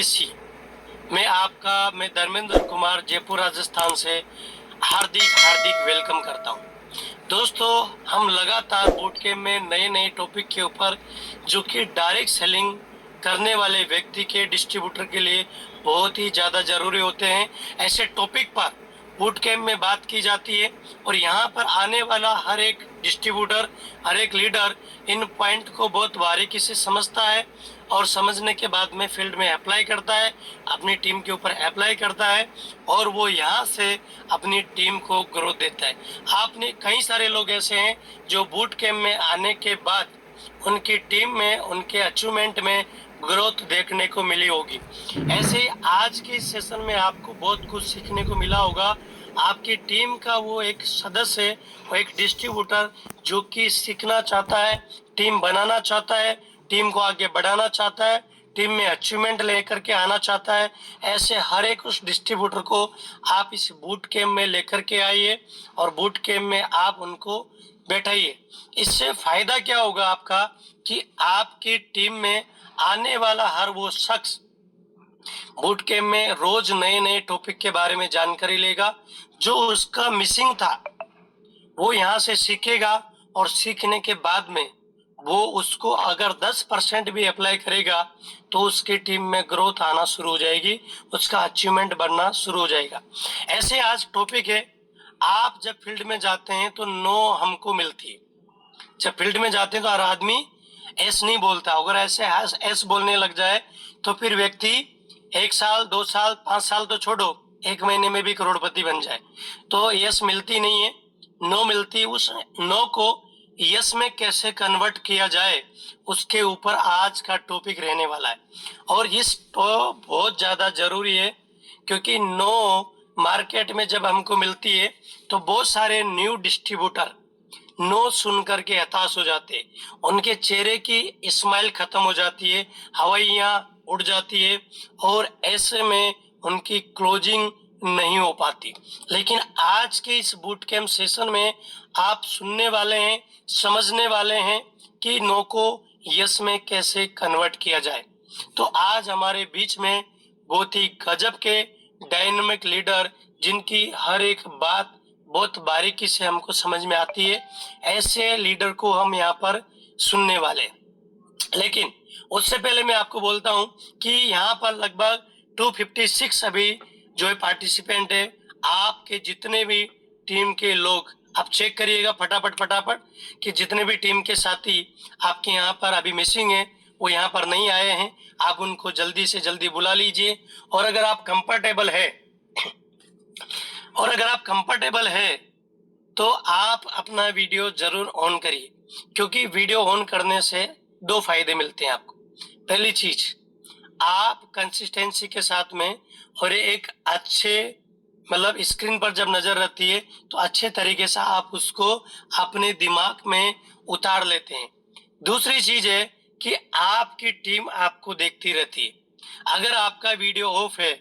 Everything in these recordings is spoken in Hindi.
यूपीएससी में आपका मैं धर्मेंद्र कुमार जयपुर राजस्थान से हार्दिक हार्दिक वेलकम करता हूं। दोस्तों, हम लगातार बूट कैंप में नए नए टॉपिक के ऊपर जो कि डायरेक्ट सेलिंग करने वाले व्यक्ति के डिस्ट्रीब्यूटर के लिए बहुत ही ज़्यादा ज़रूरी होते हैं, ऐसे टॉपिक पर बूट कैंप में बात की जाती है। और यहाँ पर आने वाला हर एक डिस्ट्रीब्यूटर, हर एक लीडर इन पॉइंट को बहुत बारीकी से समझता है और समझने के बाद में फील्ड में अप्लाई करता है, अपनी टीम के ऊपर अप्लाई करता है और वो यहाँ से अपनी टीम को ग्रोथ देता है। आपने कई सारे लोग ऐसे हैं जो बूट कैंप में आने के बाद उनकी टीम में, उनके अचीवमेंट में ग्रोथ देखने को मिली होगी। ऐसे ही आज के सेशन में आपको बहुत कुछ सीखने को मिला होगा। आपकी टीम का वो एक सदस्य, वो एक डिस्ट्रीब्यूटर जो कि सीखना चाहता है, टीम बनाना चाहता है, टीम को आगे बढ़ाना चाहता है, टीम में अचीवमेंट लेकर के आना चाहता है, ऐसे हर एक उस डिस्ट्रीब्यूटर को आप इस बूट कैंप में लेकर के आइए और बूट कैंप में आप उनको बैठाइए। इससे फायदा क्या होगा आपका कि आपकी टीम में आने वाला हर वो शख्स बूट कैंप में रोज नए नए टॉपिक के बारे में जानकारी लेगा, जो उसका मिसिंग था वो यहाँ से सीखेगा और सीखने के बाद में वो उसको अगर 10% भी अप्लाई करेगा तो उसकी टीम में ग्रोथ आना शुरू हो जाएगी, उसका अचीवमेंट बढ़ना शुरू हो जाएगा। ऐसे आज टॉपिक है, आप जब फील्ड में जाते हैं तो नो हमको मिलती है। जब फील्ड में जाते हैं तो हर आदमी एस नहीं बोलता। अगर ऐसे एस बोलने लग जाए तो फिर व्यक्ति 1 साल 2 साल 5 साल तो छोड़ो, 1 महीने में भी करोड़पति बन जाए। तो यस मिलती नहीं है, नो मिलती। उस नो को यस में कैसे कन्वर्ट किया जाए उसके ऊपर आज का टॉपिक रहने वाला है। और इस तो बहुत ज्यादा जरूरी है क्योंकि नो मार्केट में जब हमको मिलती है तो बहुत सारे न्यू डिस्ट्रीब्यूटर नो सुन करके हताश हो जाते, उनके चेहरे की स्माइल खत्म हो जाती है, हवाइयां उड़ जाती है और ऐसे में उनकी क्लोजिंग नहीं हो पाती। लेकिन आज के इस बूट कैंप सेशन में आप सुनने वाले हैं, समझने वाले हैं कि नो को यस में कैसे कन्वर्ट किया जाए। तो आज हमारे बीच में बहुत ही गजब के डायनामिक लीडर जिनकी हर एक बात बहुत बारीकी से हमको समझ में आती है, ऐसे लीडर को हम यहाँ पर सुनने वाले हैं। लेकिन उससे पहले मैं आपको बोलता हूं कि यहाँ पर लगभग 256 अभी जो है पार्टिसिपेंट है। आपके जितने भी टीम के लोग आप चेक करिएगा फटाफट फटाफट कि जितने भी टीम के साथी आपके यहाँ पर अभी मिसिंग है, वो यहाँ पर नहीं आए हैं, आप उनको जल्दी से जल्दी बुला लीजिए। और अगर आप कंफर्टेबल है तो आप अपना वीडियो जरूर ऑन करिए, क्योंकि वीडियो ऑन करने से 2 फायदे मिलते हैं आपको। पहली चीज, आप कंसिस्टेंसी के साथ में और एक अच्छे मतलब स्क्रीन पर जब नजर रहती है तो अच्छे तरीके से आप उसको अपने दिमाग में उतार लेते हैं। दूसरी चीज है कि आपकी टीम आपको देखती रहती है। अगर आपका वीडियो ऑफ है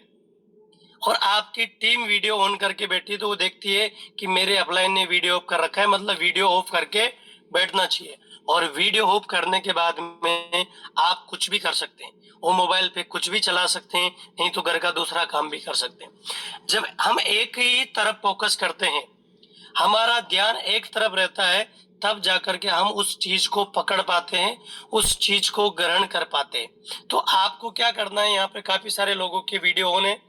और आपकी टीम वीडियो ऑन करके बैठी तो वो देखती है कि मेरे अपलाइन ने वीडियो ऑफ कर रखा है, मतलब वीडियो ऑफ करके बैठना चाहिए। और वीडियो ऑफ करने के बाद में आप कुछ भी कर सकते हैं, वो मोबाइल पे कुछ भी चला सकते हैं, नहीं तो घर का दूसरा काम भी कर सकते हैं। जब हम एक ही तरफ फोकस करते हैं, हमारा ध्यान एक तरफ रहता है, तब जाकर के हम उस चीज को पकड़ पाते हैं, उस चीज को ग्रहण कर पाते हैं। तो आपको क्या करना है, यहाँ पे काफी सारे लोगों के वीडियो ऑन है।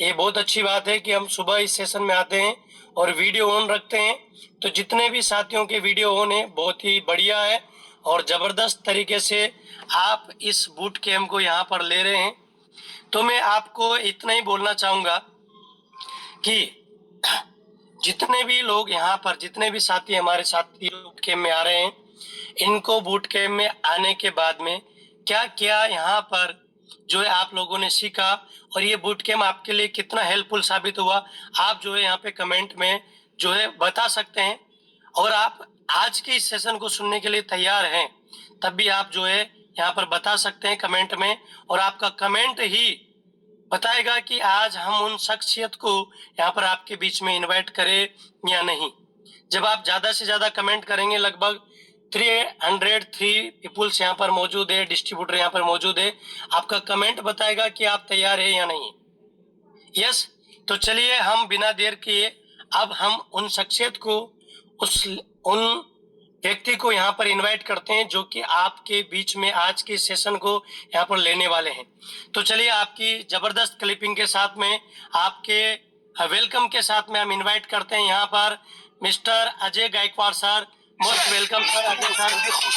ये बहुत अच्छी बात है कि हम सुबह इस सेशन में आते हैं और वीडियो ऑन रखते हैं। तो जितने भी साथियों के वीडियो ऑन है बहुत ही बढ़िया है और जबरदस्त तरीके से आप इस बूट कैंप को यहाँ पर ले रहे हैं। तो मैं आपको इतना ही बोलना चाहूंगा कि जितने भी लोग यहाँ पर, जितने भी साथी हमारे साथी बूट कैंप में आ रहे हैं, इनको बूट कैंप में आने के बाद में क्या क्या यहाँ पर जो है आप लोगों ने सीखा और ये बूट कैंप आपके लिए कितना हेल्पफुल साबित हुआ, आप जो है यहाँ पे कमेंट में जो है बता सकते हैं। और आप आज के इस सेशन को सुनने के लिए तैयार हैं तब भी आप जो है यहाँ पर बता सकते हैं कमेंट में, और आपका कमेंट ही बताएगा कि आज हम उन शख्सियत को यहाँ पर आपके बीच में इनवाइट करें या नहीं। जब आप ज्यादा से ज्यादा कमेंट करेंगे, लगभग 303 पीपुल्स यहाँ पर मौजूद है, डिस्ट्रीब्यूटर यहाँ पर मौजूद है। आपका कमेंट बताएगा कि आप तैयार है या नहीं। यस, तो चलिए हम बिना देर किए अब हम उन शख्सियत को, उन व्यक्ति को यहाँ पर इनवाइट करते हैं जो कि आपके बीच में आज के सेशन को यहाँ पर लेने वाले हैं। तो चलिए आपकी जबरदस्त क्लिपिंग के साथ में, आपके वेलकम के साथ में हम इनवाइट करते हैं यहाँ पर mister Ajay Gaikwad sir. Most welcome sir Ajay sir,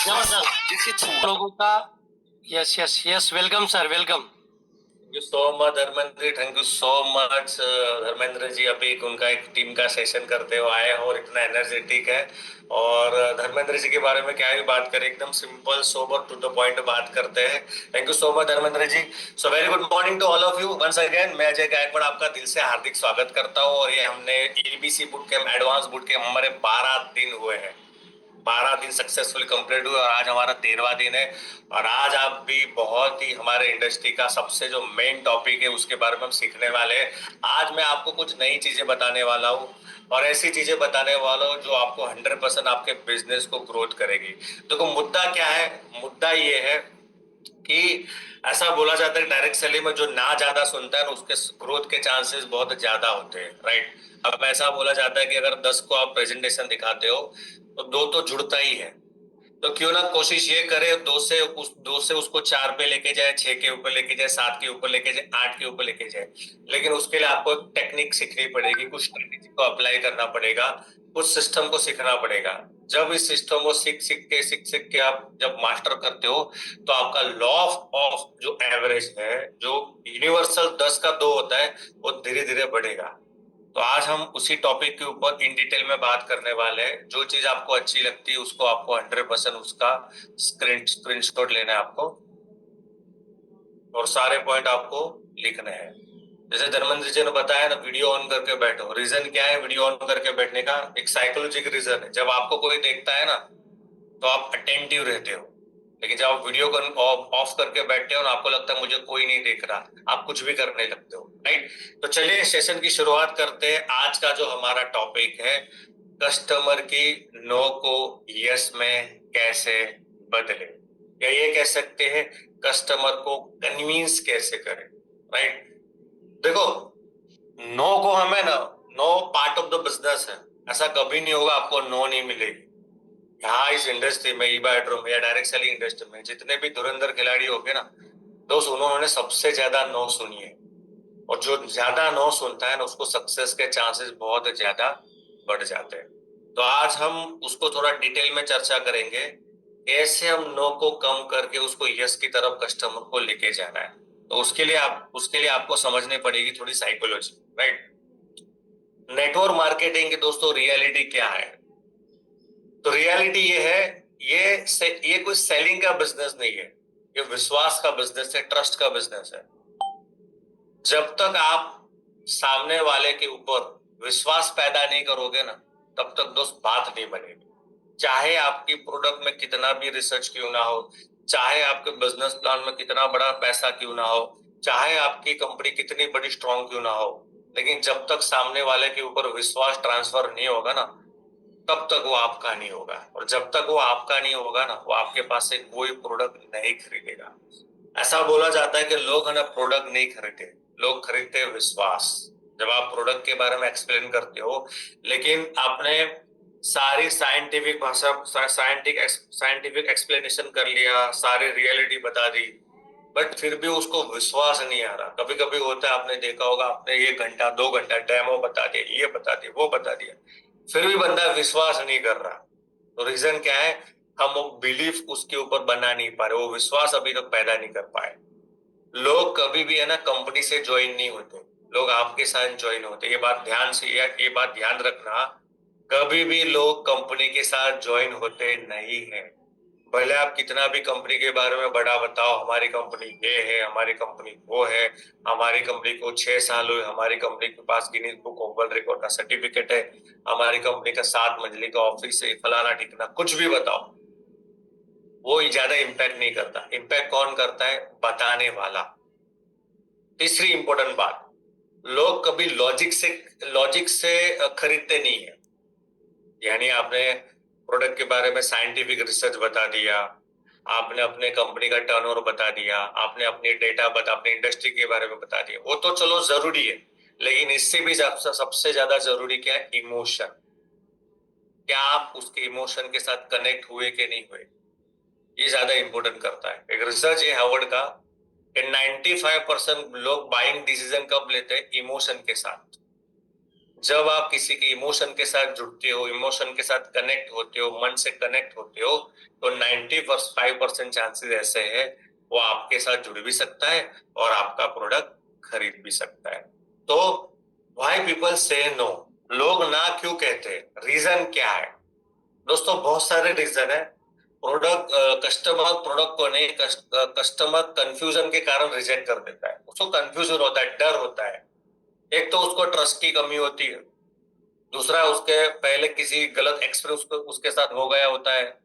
जबरदस्त लोगों का। Yes yes yes, welcome sir, welcome. Thank you so much Dharmendra, thank you so much Dharmendra ji. अभी उनका एक टीम का सेशन करते हुए आए हो और इतना एनर्जेटिक है। और धर्मेंद्र जी के बारे में क्या ही बात करें, एकदम simple sober to the point बात करते हैं। Thank you so much Dharmendra ji. So very good morning to all of you once again. मैं अजय गायकवाड़ आपका दिल से हार्दिक स्वागत करता हूँ। और ये हमने ABC boot camp, advance boot camp, हमारे 12 दिन हुए हैं, 12 दिन सक्सेसफुली कंप्लीट हुए और आज हमारा 13वां दिन है। और आज आप भी बहुत ही हमारे इंडस्ट्री का सबसे जो मेन टॉपिक है उसके बारे में हम सीखने वाले हैं। आज मैं आपको कुछ नई चीजें बताने वाला हूँ और ऐसी चीजें बताने वाला हूँ जो आपको 100% आपके बिजनेस को ग्रोथ करेगी। तो मुद्दा क्या है? मुद्दा ये है कि ऐसा बोला जाता है डायरेक्ट सेलिंग में जो ना ज्यादा सुनता है उसके ग्रोथ के चांसेस बहुत ज्यादा होते हैं, राइट। अब ऐसा बोला जाता है कि अगर 10 को आप प्रेजेंटेशन दिखाते हो तो 2 तो जुड़ता ही है। तो क्यों ना कोशिश ये करे 2 से उसको 4 पे लेके जाए, 6 के ऊपर लेके जाए, 7 के ऊपर लेके जाए, 8 के ऊपर लेके जाए। लेकिन उसके लिए आपको एक टेक्निक सीखनी पड़ेगी, कुछ स्ट्रेटेजी को अप्लाई करना पड़ेगा, कुछ सिस्टम को सीखना पड़ेगा। जब इस सिस्टम को सीख के आप जब मास्टर करते हो तो आपका लॉ ऑफ जो एवरेज है, जो यूनिवर्सल 10 का 2 होता है, वो धीरे धीरे बढ़ेगा। तो आज हम उसी टॉपिक के ऊपर इन डिटेल में बात करने वाले हैं। जो चीज आपको अच्छी लगती है उसको आपको 100% उसका स्क्रीनशॉट लेना है आपको और सारे पॉइंट आपको लिखने हैं। जैसे धर्मेंद्र जी ने बताया ना, वीडियो ऑन करके बैठो। रीजन क्या है वीडियो ऑन करके बैठने का? एक साइकोलॉजिकल रीजन है। जब आपको कोई देखता है ना तो आप अटेंटिव रहते हो, लेकिन जब आप वीडियो को ऑफ करके बैठते हो ना, आपको लगता है मुझे कोई नहीं देख रहा, आप कुछ भी करने लगते हो, राइट। तो चलिए सेशन की शुरुआत करते हैं। आज का जो हमारा टॉपिक है, कस्टमर की नो को यस में कैसे बदले, या ये कह सकते हैं कस्टमर को कन्विंस कैसे करें, राइट। देखो, नो को हमें ना, no part of the business है। ऐसा कभी नहीं होगा आपको नो नहीं मिलेगी। यहाँ इस इंडस्ट्री में, ई बेडरूम में या डायरेक्ट सेलिंग इंडस्ट्री में जितने भी धुरंधर खिलाड़ी होंगे ना दोस्त, उन्होंने सबसे ज्यादा नो सुनी है। और जो ज्यादा नो सुनता है ना उसको सक्सेस के चांसेस बहुत ज्यादा बढ़ जाते हैं। तो आज हम उसको थोड़ा डिटेल में चर्चा करेंगे, कैसे हम नो को कम करके उसको यस की तरफ कस्टमर को लेके जाना है। तो उसके लिए आपको समझनी पड़ेगी थोड़ी साइकोलॉजी, राइट। नेटवर्क मार्केटिंग की दोस्तों रियलिटी क्या है? तो रियलिटी ये है, ये कोई सेलिंग का बिजनेस नहीं है, ये विश्वास का बिजनेस है, ट्रस्ट का बिजनेस है। जब तक आप सामने वाले के ऊपर विश्वास पैदा नहीं करोगे ना, तब तक दोस्त बात नहीं बनेगी। चाहे आपकी प्रोडक्ट में कितना भी रिसर्च क्यों ना हो, चाहे आपके बिजनेस प्लान में कितना बड़ा पैसा क्यों ना हो, चाहे आपकी कंपनी कितनी बड़ी स्ट्रांग क्यों ना हो, लेकिन जब तक सामने वाले के ऊपर विश्वास ट्रांसफर नहीं होगा ना, तब तक वो आपका नहीं होगा। और जब तक वो आपका नहीं होगा ना, वो आपके पास से कोई प्रोडक्ट नहीं खरीदेगा। ऐसा बोला जाता है कि लोग है ना प्रोडक्ट नहीं खरीदते, लोग खरीदते हैं विश्वास। जब आप प्रोडक्ट के बारे में एक्सप्लेन करते हो, लेकिन आपने सारी साइंटिफिक भाषा, साइंटिफिक एक्सप्लेनेशन कर लिया, सारी रियलिटी बता दी, बट फिर भी उसको विश्वास नहीं आ रहा। कभी कभी होता है, आपने देखा होगा, आपने 1 घंटा 2 घंटा डेमो बता दिया, ये बता दिया, वो बता दिया, फिर भी बंदा विश्वास नहीं कर रहा। तो रीजन क्या है? हम वो बिलीफ उसके ऊपर बना नहीं पा रहे, वो विश्वास अभी तक पैदा नहीं कर पाए। लोग कभी भी है ना कंपनी से ज्वाइन नहीं होते, लोग आपके साथ ज्वाइन होते। ये बात ध्यान रखना, कभी भी लोग कंपनी के साथ ज्वाइन होते नहीं है। भले आप कितना भी कंपनी के बारे में बड़ा बताओ, हमारी कंपनी ये है, हमारी कंपनी वो है, हमारी कंपनी को 6 साल हुए, हमारी कंपनी के पास Guinness book of world record का सर्टिफिकेट है, हमारी कंपनी का 7 मंजिली का ऑफिस है, फलाना ठिकाना, कुछ भी बताओ, वो ज्यादा इम्पैक्ट नहीं करता। इम्पैक्ट कौन करता है? बताने वाला। तीसरी इंपॉर्टेंट बात, लोग कभी लॉजिक से खरीदते नहीं है। यानी आपने प्रोडक्ट के बारे में साइंटिफिक रिसर्च बता दिया, आपने अपने कंपनी का टर्नओवर बता दिया, आपने अपनी डेटा अपनी इंडस्ट्री के बारे में बता दिया, वो तो चलो जरूरी है, लेकिन इससे भी सबसे ज्यादा जरूरी क्या है? इमोशन। क्या आप उसके इमोशन के साथ कनेक्ट हुए कि नहीं हुए, ये ज्यादा इंपॉर्टेंट करता है। एक रिसर्च है हार्वर्ड का कि 95% लोग बाइंग डिसीजन कब लेते हैं? इमोशन के साथ। जब आप किसी के इमोशन के साथ जुड़ते हो, इमोशन के साथ कनेक्ट होते हो, मन से कनेक्ट होते हो, तो 95% चांसेस ऐसे हैं वो आपके साथ जुड़ भी सकता है और आपका प्रोडक्ट खरीद भी सकता है। तो व्हाई पीपल से नो, लोग ना क्यों कहते हैं? रीजन क्या है दोस्तों? बहुत सारे रीजन है। कस्टमर प्रोडक्ट को नहीं, कस्टमर कंफ्यूजन के कारण रिजेक्ट कर देता है। उसको कंफ्यूजन होता है, डर होता है। एक तो उसको ट्रस्ट की कमी होती है, दूसरा उसके पहले किसी गलत एक्सपीरियंस उसके साथ हो गया होता है,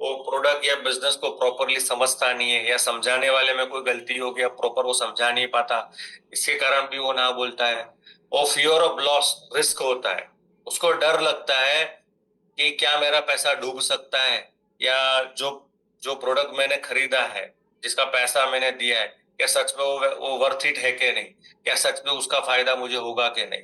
वो प्रोडक्ट या बिजनेस को प्रॉपरली समझता नहीं है, या समझाने वाले में कोई गलती हो गया, प्रॉपर वो समझा नहीं पाता, इसके कारण भी वो ना बोलता है। वो फियर ऑफ लॉस, रिस्क होता है, उसको डर लगता है कि क्या मेरा पैसा डूब सकता है, या जो जो प्रोडक्ट मैंने खरीदा है, जिसका पैसा मैंने दिया है, क्या सच में वो वर्थ इट है कि नहीं, क्या सच में उसका फायदा मुझे होगा कि नहीं।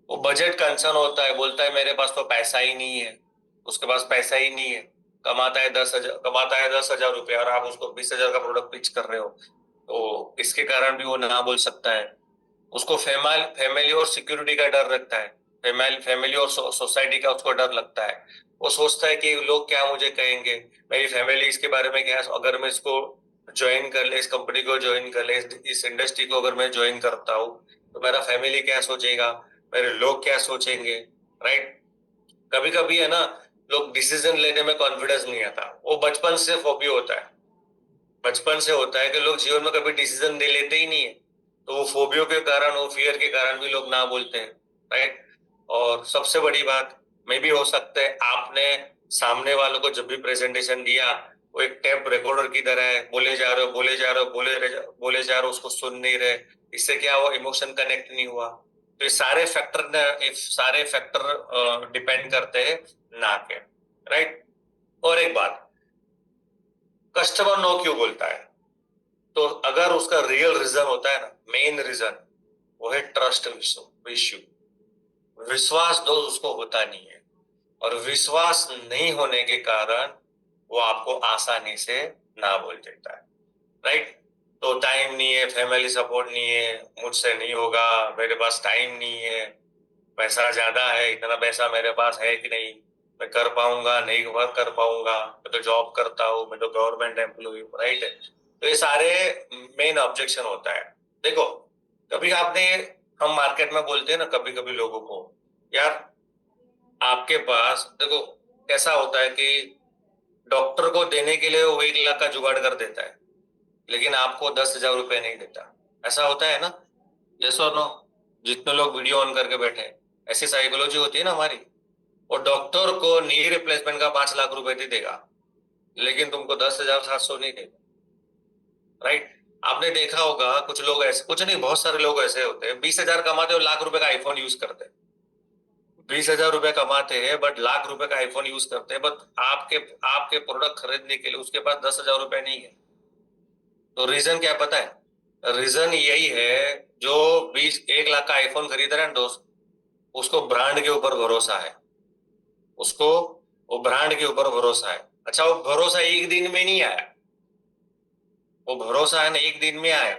वो बजट कंसर्न होता है, बोलता है मेरे पास तो पैसा ही नहीं है, उसके पास पैसा ही नहीं है, कमाता है 10,000 रुपया और आप उसको 20,000 का प्रोडक्ट पिच कर रहे हो, तो इसके कारण भी वो ना बोल सकता है। उसको फैमिली और सिक्योरिटी का डर लगता है, फैमिली और सोसाइटी का उसको डर लगता है। वो सोचता है कि लोग क्या मुझे कहेंगे, मेरी फैमिली इसके बारे में क्या, अगर मैं इसको ज्वाइन कर ले, इस कंपनी को ज्वाइन कर ले, इस इंडस्ट्री को अगर मैं ज्वाइन करता हूँ, तो मेरा फैमिली क्या सोचेगा, मेरे लोग क्या सोचेंगे, राइट। कभी कभी है ना, लोग डिसीजन लेने में कॉन्फिडेंस नहीं आता, वो बचपन से फोबिया होता है, बचपन से होता है कि लोग जीवन में कभी डिसीजन दे लेते ही नहीं है, तो वो फोबियो के कारण, वो फियर के कारण भी लोग ना बोलते हैं, राइट। और सबसे बड़ी बात में भी हो सकता है, आपने सामने वालों को जब भी प्रेजेंटेशन दिया, वो एक टेप रिकॉर्डर की तरह है, बोले जा रहे हो बोले जा रहे हो बोले जा रहे हो, उसको सुन नहीं रहे, इससे क्या हुआ? इमोशन कनेक्ट नहीं हुआ। तो ये सारे फैक्टर डिपेंड करते हैं ना के, राइट। और एक बात, कस्टमर नो क्यों बोलता है? तो अगर उसका रियल रीजन होता है ना, मेन रीजन, वो है ट्रस्ट इश्यू। विश्वास दोस्त उसको होता नहीं है, और विश्वास नहीं होने के कारण वो आपको आसानी से ना बोल देता है, राइट। तो टाइम नहीं है, फैमिली सपोर्ट नहीं है, मुझसे नहीं होगा, मेरे पास टाइम नहीं है, पैसा ज्यादा है, इतना पैसा मेरे पास है कि नहीं, मैं कर पाऊंगा नहीं वर्क कर पाऊंगा, मैं तो जॉब करता हूँ, मैं तो गवर्नमेंट एम्प्लॉय, राइट है। तो ये सारे मेन ऑब्जेक्शन होता है। देखो, कभी आपने, हम मार्केट में बोलते हैं ना कभी कभी लोगों को, यार आपके पास देखो, ऐसा होता है कि डॉक्टर को देने के लिए वो 1 लाख का जुगाड़ कर देता है, लेकिन आपको 10,000 रुपए नहीं देता। ऐसा होता है ना? यस और नो? जितने लोग वीडियो ऑन करके बैठे हैं, ऐसी साइकोलॉजी होती है ना हमारी। और डॉक्टर को नी रिप्लेसमेंट का 5 लाख रुपए दे देगा, लेकिन तुमको 10,700 नहीं देगा, राइट। आपने देखा होगा कुछ लोग ऐसे, कुछ नहीं बहुत सारे लोग ऐसे होते हैं, 20,000 कमाते हो, लाख रुपए का आईफोन यूज करते हैं। 20,000 रुपए कमाते हैं बट लाख रुपए का आईफोन यूज करते हैं, बट आपके आपके प्रोडक्ट खरीदने के लिए उसके पास 10,000 रुपए नहीं है। तो रीजन क्या पता है? रीजन यही है, जो 1 लाख का आईफोन खरीद रहा है ना दोस्त, उसको ब्रांड के ऊपर भरोसा है, उसको वो ब्रांड के ऊपर भरोसा है। अच्छा, वो भरोसा एक दिन में नहीं आया, वो भरोसा है ना एक दिन में आया।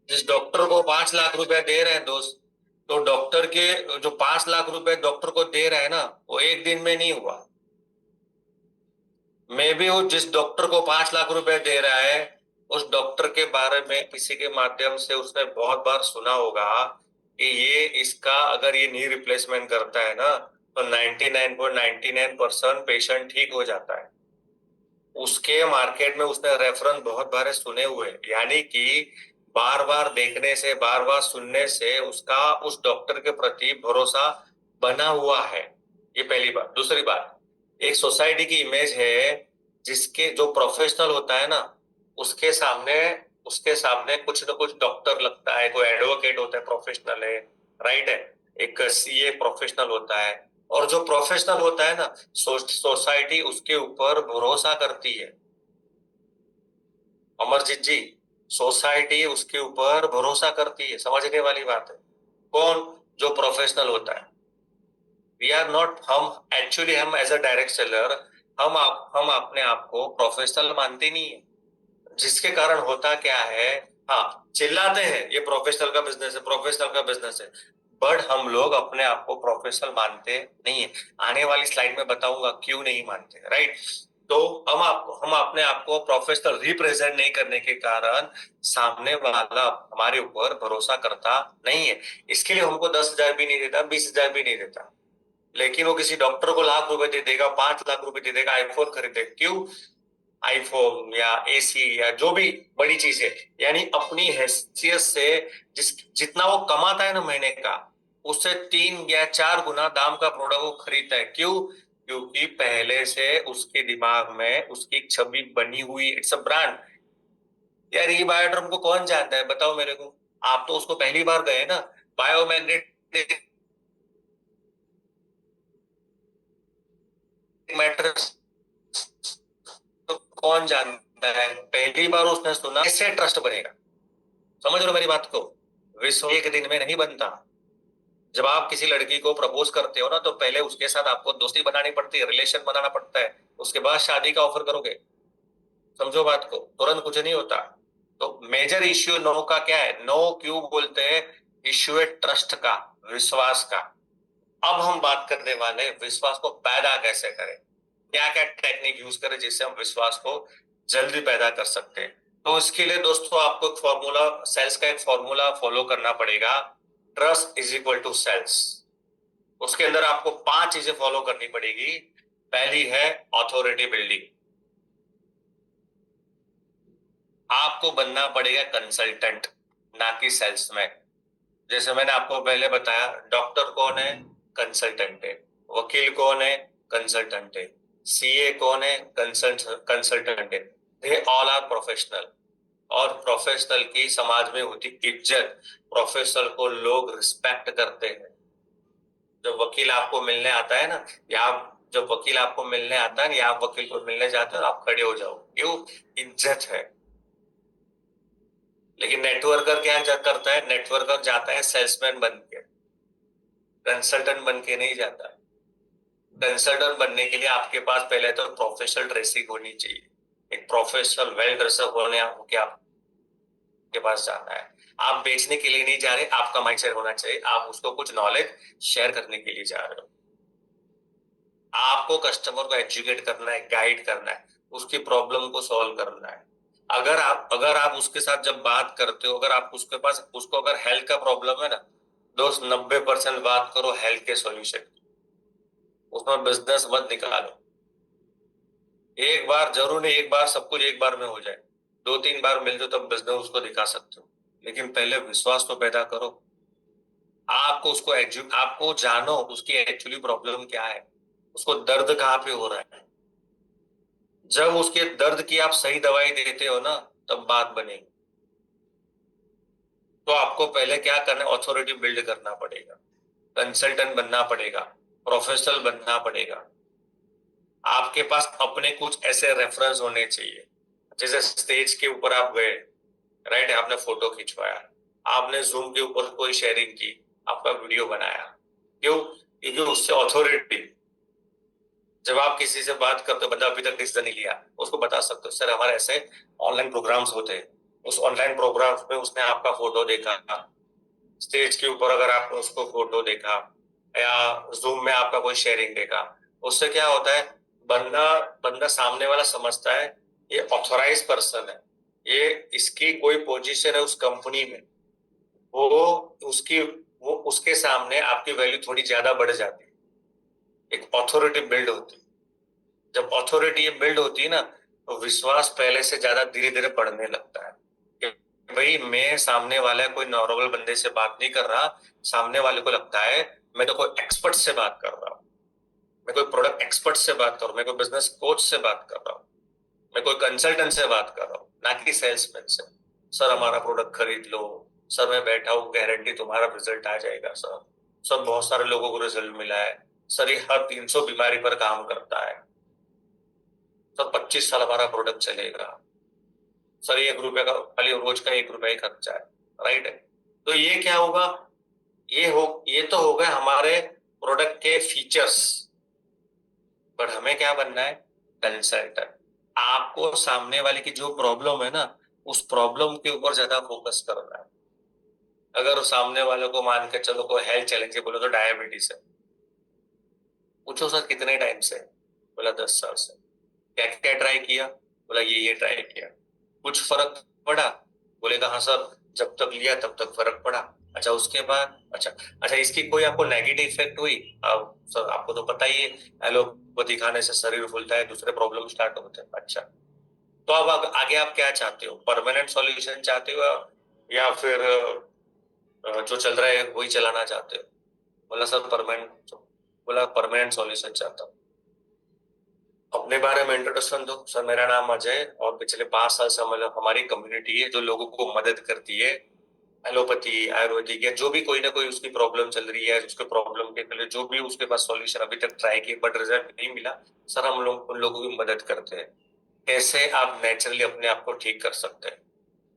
जिस डॉक्टर को 5 लाख रुपया दे रहे हैं दोस्त, तो डॉक्टर के जो 5 लाख रुपए डॉक्टर को दे रहा है ना, वो एक दिन में नहीं हुआ। मे भी वो जिस डॉक्टर को 5 लाख रुपए दे रहा है, उस डॉक्टर के बारे में किसी के माध्यम से उसने बहुत बार सुना होगा कि ये इसका अगर ये नी रिप्लेसमेंट करता है ना, तो 99.99% पेशेंट ठीक हो जाता है। उसके मार्केट में उसने रेफरेंस बहुत बार सुने हुए, यानी कि बार बार देखने से, बार बार सुनने से उसका उस डॉक्टर के प्रति भरोसा बना हुआ है। ये पहली बात। दूसरी बात, एक सोसाइटी की इमेज है, जिसके जो प्रोफेशनल होता है ना, उसके सामने उसके सामने कुछ ना कुछ डॉक्टर लगता है, कोई एडवोकेट होता है प्रोफेशनल है, राइट है, एक सीए प्रोफेशनल होता है, और जो प्रोफेशनल होता है ना, सोसाइटी उसके ऊपर भरोसा करती है। अमरजीत जी, सोसाइटी उसके ऊपर भरोसा करती है, समझने वाली बात है। कौन? जो प्रोफेशनल होता है। वी आर नॉट, हम एक्चुअली हम एज अ डायरेक्ट सेलर, हम अपने आप को प्रोफेशनल मानते नहीं है। जिसके कारण होता क्या है, हाँ, चिल्लाते हैं ये प्रोफेशनल का बिजनेस है, प्रोफेशनल का बिजनेस है, बट हम लोग अपने आप को प्रोफेशनल मानते नहीं है। आने वाली स्लाइड में बताऊंगा क्यों नहीं मानते, राइट। तो हम अपने आप को प्रोफेशनल रिप्रेजेंट नहीं करने के कारण सामने वाला हमारे ऊपर भरोसा करता नहीं है। इसके लिए हमको 10,000 भी नहीं देता, 20,000 भी नहीं देता, लेकिन वो किसी डॉक्टर को लाख रुपए दे देगा, 5 लाख रुपए दे देगा, आईफोन खरीदे। क्यों? आईफोन या एसी या जो भी बड़ी चीज है, यानी अपनी हैसियत से जितना वो कमाता है ना महीने का, उससे 3 या 4 गुना दाम का प्रोडक्ट वो खरीदता है। क्यों? क्योंकि पहले से उसके दिमाग में उसकी एक छवि बनी हुई, इट्स अ ब्रांड। यार ये बायोड्रम को कौन जानता है, बताओ मेरे को। आप तो उसको पहली बार गए ना। बायोमैग्नेटिक मैटर तो कौन जानता है, पहली बार उसने सुना, कैसे ट्रस्ट बनेगा? समझ रहे हो मेरी बात को? विश्व एक दिन में नहीं बनता। जब आप किसी लड़की को प्रपोज करते हो ना, तो पहले उसके साथ आपको दोस्ती बनानी पड़ती है, रिलेशन बनाना पड़ता है, उसके बाद शादी का ऑफर करोगे। समझो बात को, तुरंत कुछ नहीं होता। तो मेजर इश्यू नो का क्या है, नो क्यों बोलते हैं? इश्यू है ट्रस्ट का, विश्वास का। अब हम बात करने वाले हैं विश्वास को पैदा कैसे करें, क्या क्या टेक्निक यूज करें जिससे हम विश्वास को जल्दी पैदा कर सकते हैं। तो इसके लिए दोस्तों आपको एक फॉर्मूला, सेल्स का एक फॉर्मूला फॉलो करना पड़ेगा। Trust is equal to sales. उसके अंदर आपको 5 चीजें फॉलो करनी पड़ेगी। पहली है ऑथोरिटी बिल्डिंग। आपको बनना पड़ेगा कंसल्टेंट, ना कि सेल्समैन। जैसे मैंने आपको पहले बताया, डॉक्टर कौन है? कंसल्टेंट है। वकील कौन है? कंसल्टेंट है। सीए कौन है? कंसल्टेंट है। They all are professional. और प्रोफेशनल की समाज में होती इज्जत, प्रोफेशनल को लोग रिस्पेक्ट करते हैं। जब वकील आपको मिलने आता है ना, या जब वकील आपको मिलने आता है या आप वकील को मिलने जाते हो, आप खड़े हो जाओ, क्यों? इज्जत है। लेकिन नेटवर्कर क्या करता है? नेटवर्कर जाता है सेल्समैन बन के, कंसल्टेंट बन के नहीं जाता। कंसल्टेंट बनने के लिए आपके पास पहले तो प्रोफेशनल ड्रेसिंग होनी चाहिए। एक प्रोफेशनल वेल ड्रेसअप होने होके आपके पास जाना है। आप बेचने के लिए नहीं जा रहे, आपका माइंडसेट होना चाहिए आप उसको कुछ नॉलेज शेयर करने के लिए जा रहे हो। आपको कस्टमर को एजुकेट करना है, गाइड करना है, उसकी प्रॉब्लम को सॉल्व करना है। अगर आप उसके साथ जब बात करते हो, अगर आप उसके पास उसको अगर हेल्थ का प्रॉब्लम है ना, दोस्त 90% बात करो हेल्थ के सॉल्यूशन। उसमें बिजनेस मत निकालो। एक बार जरूर नहीं, एक बार सब कुछ एक बार में हो जाए, 2-3 बार मिल जाओ तब बिजनेस उसको दिखा सकते हो। लेकिन पहले विश्वास तो पैदा करो। आपको जानो उसकी एक्चुअली प्रॉब्लम क्या है, उसको दर्द कहाँ पे हो रहा है। जब उसके दर्द की आप सही दवाई देते हो ना, तब बात बनेगी। तो आपको पहले क्या करना है, ऑथोरिटी बिल्ड करना पड़ेगा, कंसल्टेंट बनना पड़ेगा, प्रोफेशनल बनना पड़ेगा। आपके पास अपने कुछ ऐसे रेफरेंस होने चाहिए। जैसे स्टेज के ऊपर आप गए, राइट, आपने फोटो खिंचवाया, आपने जूम के ऊपर कोई शेयरिंग की, आपका वीडियो बनाया। क्यों? क्योंकि उससे ऑथोरिटी, जब आप किसी से बात करते हो, बंदा अभी तक डिसीजन नहीं लिया, उसको बता सकते हो सर हमारे ऐसे ऑनलाइन प्रोग्राम्स होते हैं। उस ऑनलाइन प्रोग्राम्स में उसने आपका फोटो देखा, स्टेज के ऊपर अगर आपने उसको फोटो देखा, या जूम में आपका कोई शेयरिंग देखा, उससे क्या होता है, बंदा बंदा सामने वाला समझता है ये ऑथोराइज पर्सन है, ये इसकी कोई पोजीशन है उस कंपनी में। वो वो उसके सामने आपकी वैल्यू थोड़ी ज्यादा बढ़ जाती है। एक ऑथोरिटी बिल्ड होती है। जब अथॉरिटी ये बिल्ड होती है ना, तो विश्वास पहले से ज्यादा धीरे धीरे बढ़ने लगता है कि भाई मैं सामने वाला कोई नॉर्मल बंदे से बात नहीं कर रहा। सामने वाले को लगता है मैं तो कोई एक्सपर्ट से बात कर रहा हूँ, मैं कोई प्रोडक्ट एक्सपर्ट से बात कर रहा हूँ, मैं कोई बिजनेस कोच से बात कर रहा हूँ, मैं कोई कंसल्टेंट से बात कर रहा हूँ, ना कि सेल्समैन से। सर हमारा प्रोडक्ट खरीद लो, सर मैं बैठा हूँ, गारंटी तुम्हारा रिजल्ट आ जाएगा सर। सर बहुत सारे लोगों को रिजल्ट मिला है। सर ये हर 300 बीमारी पर काम करता है सर, 25 साल हमारा प्रोडक्ट चलेगा सर, 1 रुपए का खाली रोज का 1 रुपया ही खर्चा है, राइट है। तो ये क्या होगा, ये तो हो गए हमारे प्रोडक्ट के फीचर्स, पर हमें क्या बनना है, कंसल्टेंट। आपको सामने वाले की जो प्रॉब्लम है ना, उस प्रॉब्लम के ऊपर ज्यादा फोकस करना है। अगर सामने वाले को मान के चलो कोई हेल्थ चैलेंज है, बोलो तो डायबिटीज है, पूछो सर कितने टाइम से, बोला 10 साल से। क्या क्या ट्राई किया, बोला ये ट्राई किया, कुछ फर्क पड़ा, बोलेगा हाँ सर, जब तक लिया तब तक फर्क पड़ा। अच्छा उसके बाद, अच्छा अच्छा इसकी कोई आपको नेगेटिव इफेक्ट हुई, अब सर आपको तो पता ही है, एलोपैथी खाने से शरीर फूलता है, दूसरे प्रॉब्लम स्टार्ट होते हैं। अच्छा तो अब आगे आप क्या चाहते हो, परमानेंट सॉल्यूशन चाहते हो या फिर जो चल रहा है वही चलाना चाहते हो। बोला सर परमानेंट, बोला परमानेंट सॉल्यूशन चाहता हूँ। अपने बारे में इंट्रोडक्शन दो। सर मेरा नाम अजय और पिछले 5 साल से हमारी कम्युनिटी है जो लोगों को मदद करती है, एलोपैथी आयुर्वेदिक या जो भी कोई ना कोई उसकी प्रॉब्लम चल रही है, उसके प्रॉब्लम के लिए जो भी उसके पास सॉल्यूशन अभी तक ट्राई किए बट रिजल्ट नहीं मिला, सर हम लोग उन लोगों की मदद करते हैं, कैसे आप नेचुरली अपने आप को ठीक कर सकते हैं,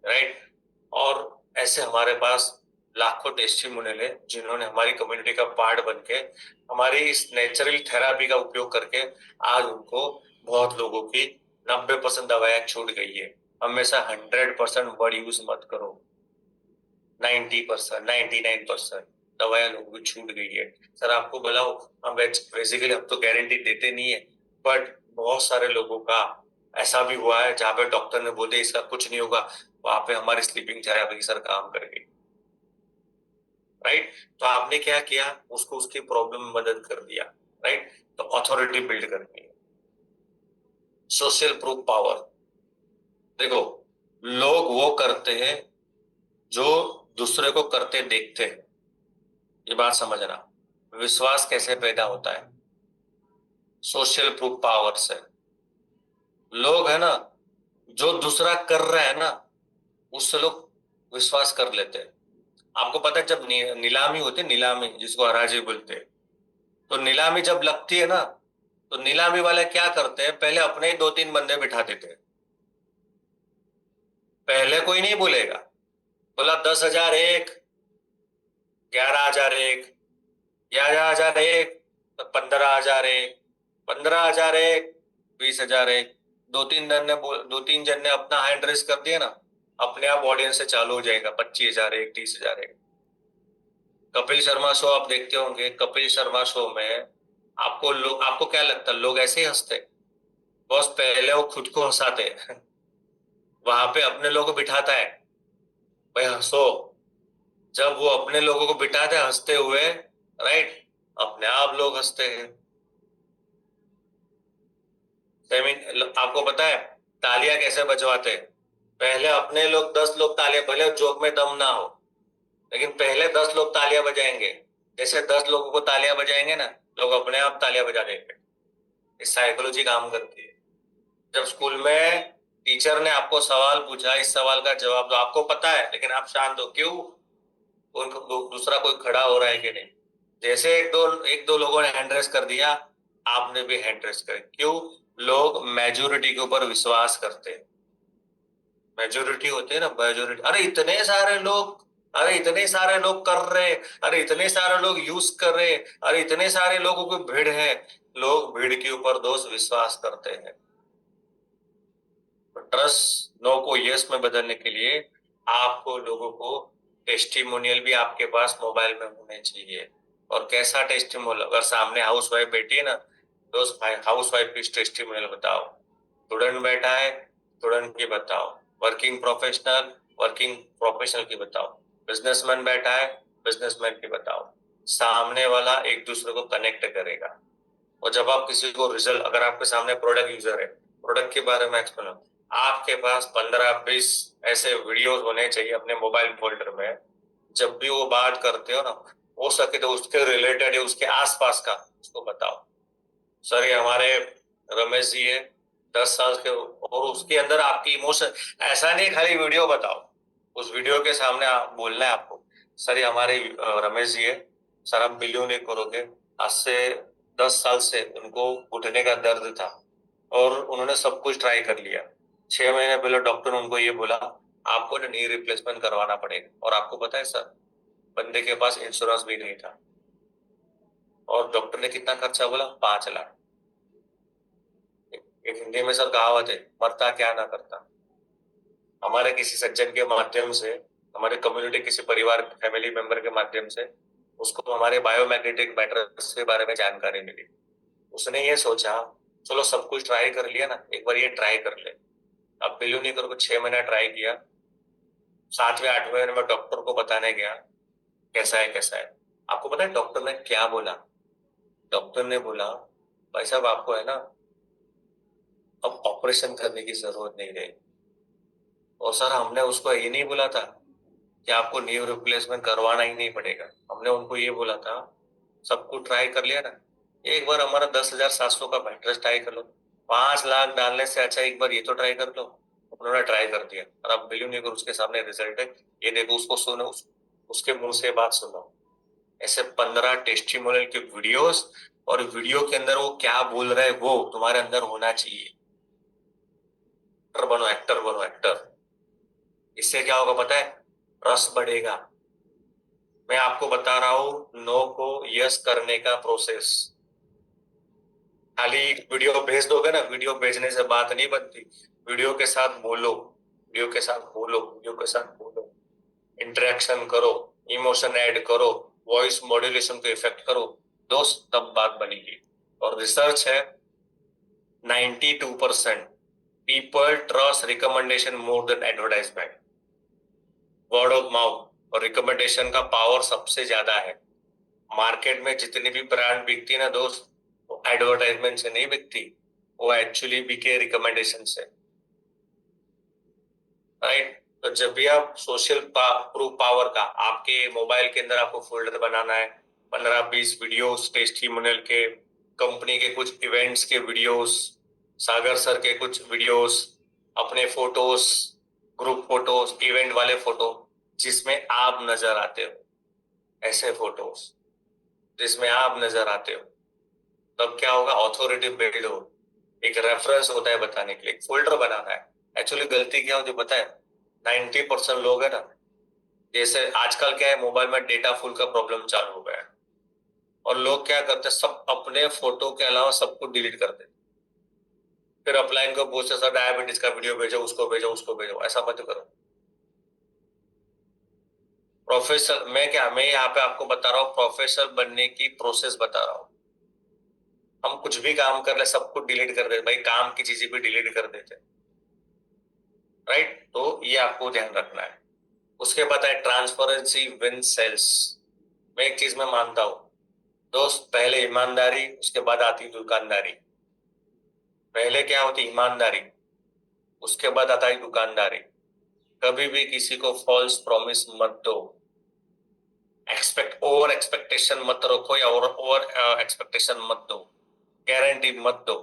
राइट। और ऐसे हमारे पास लाखों टेस्टिमोनियल है जिन्होंने हमारी कम्युनिटी का पार्ट बन के हमारी इस नेचुरल थेरापी का उपयोग करके आज उनको बहुत लोगों की 90% दवाएं छूट गई है। हमेशा 100% वर्ड यूज मत करो, 90%, 99% दवाएं लोगों की छूट गई है। सर आपको बताओ, हम बेसिकली हम तो गारंटी देते नहीं है, बट बहुत सारे लोगों का ऐसा भी हुआ है जहाँ पे डॉक्टर ने बोले इसका कुछ नहीं होगा, वहां पे हमारी स्लीपिंग थेरापी सर काम कर गई, राइट। तो आपने क्या किया, उसको उसकी प्रॉब्लम में मदद कर दिया, राइट। तो अथॉरिटी बिल्ड करनी है, सोशल प्रूफ पावर। देखो लोग वो करते हैं जो दूसरे को करते देखते हैं, ये बात समझना। विश्वास कैसे पैदा होता है, सोशल प्रूफ पावर से। लोग है ना, जो दूसरा कर रहा है ना उससे लोग विश्वास कर लेते हैं। आपको पता है जब नीलामी होती है, नीलामी जिसको हराजी बोलते हैं, तो नीलामी जब लगती है ना, तो नीलामी वाले क्या करते हैं, पहले अपने ही 2-3 बंदे बिठा देते हैं, पहले कोई नहीं बोलेगा। बोला 10,000 एक, 11,000 एक, 11,000 एक, 15,000 एक, 15,000 एक, 20,000 एक, 2-3 जन ने अपना हैंड रेस कर दिया ना, अपने आप ऑडियंस से चालू हो जाएगा 25,000 एक, 30,000 एक। कपिल शर्मा शो आप देखते होंगे, कपिल शर्मा शो में आपको क्या लगता है, लोग ऐसे ही हंसते, बस पहले वो खुद को हंसाते वहां पे अपने लोगों को बिठाता है, भाई हंसो। जब वो अपने लोगों को बिठाते हैं हंसते हुए, राइट, अपने आप लोग हंसते हैं। आपको पता है तालियां कैसे बजवाते हैं, पहले अपने लोग 10 लोग तालियां, भले जोक में दम ना हो, लेकिन पहले 10 लोग तालियां बजाएंगे। जैसे 10 लोगों को तालियां बजाएंगे ना, लोग अपने आप तालियां बजा देंगे। इस साइकोलॉजी काम करती है। जब स्कूल में टीचर ने आपको सवाल पूछा, इस सवाल का जवाब दो, आपको पता है लेकिन आप शांत हो, क्यों, उनको दूसरा कोई खड़ा हो रहा है कि नहीं। जैसे एक दो लोगों ने हैंड रेस कर दिया, आपने भी हैंड रेस कर, क्यों, लोग मेजोरिटी के ऊपर विश्वास करते हैं। मेजोरिटी होते हैं ना, मेजोरिटी, अरे इतने सारे लोग, अरे इतने सारे लोग कर रहे, अरे इतने सारे लोग यूज कर रहे, अरे इतने सारे लोगों की भीड़ है, लोग भीड़ के ऊपर दोस्त विश्वास करते हैं। ट्रस्ट नो को यस में बदलने के लिए आपको लोगों को टेस्टिमोनियल भी आपके पास मोबाइल में होने चाहिए। और कैसा टेस्टिमोनियल, अगर सामने हाउस वाइफ बैठी है ना, दोस्त भाई हाउस वाइफ की टेस्टिमोनियल बताओ, स्टूडेंट बैठा है स्टूडेंट की बताओ, वर्किंग प्रोफेशनल की बताओ, बिजनेसमैन बैठा है बिजनेसमैन की बताओ। सामने वाला एक दूसरे को कनेक्ट करेगा। और जब आप किसी को रिजल्ट, अगर आपके सामने प्रोडक्ट यूजर है, प्रोडक्ट के बारे में एक्सप्लेन, आपके पास 15-20 ऐसे वीडियोस होने चाहिए अपने मोबाइल फोल्डर में, जब भी वो बात करते हो ना, हो सके तो उसके रिलेटेड या उसके आसपास का उसको बताओ। सर ये हमारे रमेश जी है, 10 साल के, और उसके अंदर आपकी इमोशन, ऐसा नहीं खाली वीडियो बताओ, उस वीडियो के सामने आप बोलना है आपको, सर ये हमारे रमेश जी है, सर आप बिलीव नहीं करोगे, आज से 10 साल से उनको घुटने का दर्द था और उन्होंने सब कुछ ट्राई कर लिया। 6 महीने पहले डॉक्टर ने उनको ये बोला आपको ना नी रिप्लेसमेंट करवाना पड़ेगा। और आपको पता है सर, बंदे के पास इंश्योरेंस भी नहीं था और डॉक्टर ने कितना खर्चा बोला, 5 लाख। एक हिंदी में सर कहावत है, मरता क्या ना करता। हमारे किसी सज्जन के माध्यम से, हमारे कम्युनिटी किसी परिवार फैमिली मेंबर के माध्यम से उसको हमारे बायोमैग्नेटिक मैटर्स के बारे में जानकारी मिली। उसने ये सोचा चलो सब कुछ ट्राई कर लिया ना, एक बार ये ट्राई कर ले। अब बिलीव नहीं करो, 6 महीना ट्राई किया। 7वें 8वें महीने में डॉक्टर को बताने गया कैसा है कैसा है। आपको पता है डॉक्टर ने क्या बोला? डॉक्टर ने बोला भाई साहब आपको है ना अब ऑपरेशन करने की जरूरत नहीं रही। और सर हमने उसको ये नहीं बोला था कि आपको नी रिप्लेसमेंट करवाना ही नहीं पड़ेगा। हमने उनको ये बोला था सब कुछ ट्राई कर लिया ना, एक बार हमारा 10,700 का मैट्रेस ट्राई कर लो। 5 लाख डालने से अच्छा एक बार ये तो ट्राई कर लो। उन्होंने ट्राई कर दिया और अब बिलीव नहीं करो उसके सामने रिजल्ट है। ये देखो, उसको सुनो, उसके मुंह से बात सुनो। ऐसे 15 टेस्टिमोनियल के वीडियोस, और वीडियो के अंदर वो क्या बोल रहे हैं वो तुम्हारे अंदर होना चाहिए। एक्टर बनो, एक्टर बनो, एक्टर। इससे क्या होगा पता है? रस बढ़ेगा। मैं आपको बता रहा हूं नो को यस करने का प्रोसेस। खाली वीडियो भेज दोगे ना, वीडियो भेजने से बात नहीं बनती। वीडियो के साथ बोलो, वीडियो के साथ बोलो, वीडियो के साथ बोलो, इंटरेक्शन करो, इमोशन ऐड करो, वॉइस मॉड्यूलेशन को इफेक्ट करो, दोस्त, तब बात बनेगी। और रिसर्च है 92% people trust recommendation more than advertisement. Word of mouth और रिकमेंडेशन का पावर सबसे ज्यादा है। मार्केट में जितनी भी ब्रांड बिकती है ना दोस्त, वो एडवर्टाइजमेंट से नहीं बिकती, वो एक्चुअली बिके रिकमेंडेशन से। राइट? तो जब भी आप सोशल प्रूफ पावर का, आपके मोबाइल के अंदर आपको फोल्डर बनाना है 15-20 वीडियोस टेस्टिमोनियल के, कंपनी के कुछ इवेंट्स के वीडियोस, सागर सर के कुछ वीडियोस, अपने फोटोज, ग्रुप फोटोज, इवेंट वाले फोटो जिसमें आप नजर आते हो, ऐसे फोटोज जिसमें आप नजर आते हो, तब क्या होगा? ऑथोरिटी बिल्ड हो, एक रेफरेंस होता है बताने के लिए, एक फोल्डर बनाना है। एक्चुअली गलती क्या होती है पता है? 90% लोग है ना, जैसे आजकल क्या है, मोबाइल में डेटा फुल का प्रॉब्लम चालू हो गया है और लोग क्या करते हैं, सब अपने फोटो के अलावा सब कुछ डिलीट कर देते। फिर अपलाइन को पूछते सर डायबिटीज का वीडियो भेजो, उसको भेजो, उसको भेजो। ऐसा मत करो। प्रोफेसर मैं यहाँ पे आपको बता रहा हूँ, प्रोफेसर बनने की प्रोसेस बता रहा हूँ। हम कुछ भी काम कर ले सब कुछ डिलीट कर देते भाई, काम की चीजें भी डिलीट कर देते। राइट? तो ये आपको ध्यान रखना है। उसके बाद है ट्रांसपेरेंसी विन सेल्स। मैं एक चीज में मानता हूं दोस्त, पहले ईमानदारी, उसके बाद आती दुकानदारी। पहले क्या होती? ईमानदारी, उसके बाद आता है दुकानदारी। कभी भी किसी को फॉल्स प्रॉमिस मत दो, ओवर एक्सपेक्टेशन मत रखो या ओवर एक्सपेक्टेशन मत दो, गारंटी मत दो।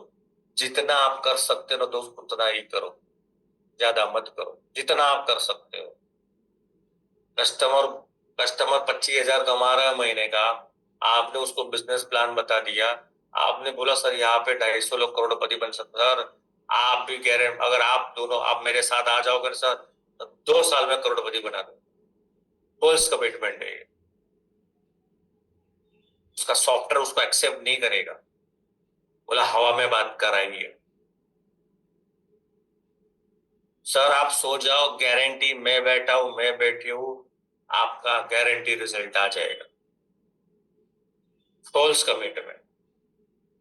जितना आप कर सकते हो दोस्त उतना ही करो, ज्यादा मत करो, जितना आप कर सकते हो। कस्टमर कस्टमर 25,000 कमा रहा है महीने का, आपने उसको बिजनेस प्लान बता दिया, आपने बोला सर यहाँ पे 250 लोग करोड़पति बन सकते। सर आप भी कह रहे हैं अगर आप दोनों आप मेरे साथ आ जाओगे सर तो 2 साल में करोड़पति बना दो। फुल कमिटमेंट है। उसका सॉफ्टवेयर उसको एक्सेप्ट नहीं करेगा, बोला हवा में बात कराएंगे। सर आप सो जाओ, गारंटी मैं बैठा हूं, मैं बैठी हूं, आपका गारंटी रिजल्ट आ जाएगा। False commitment.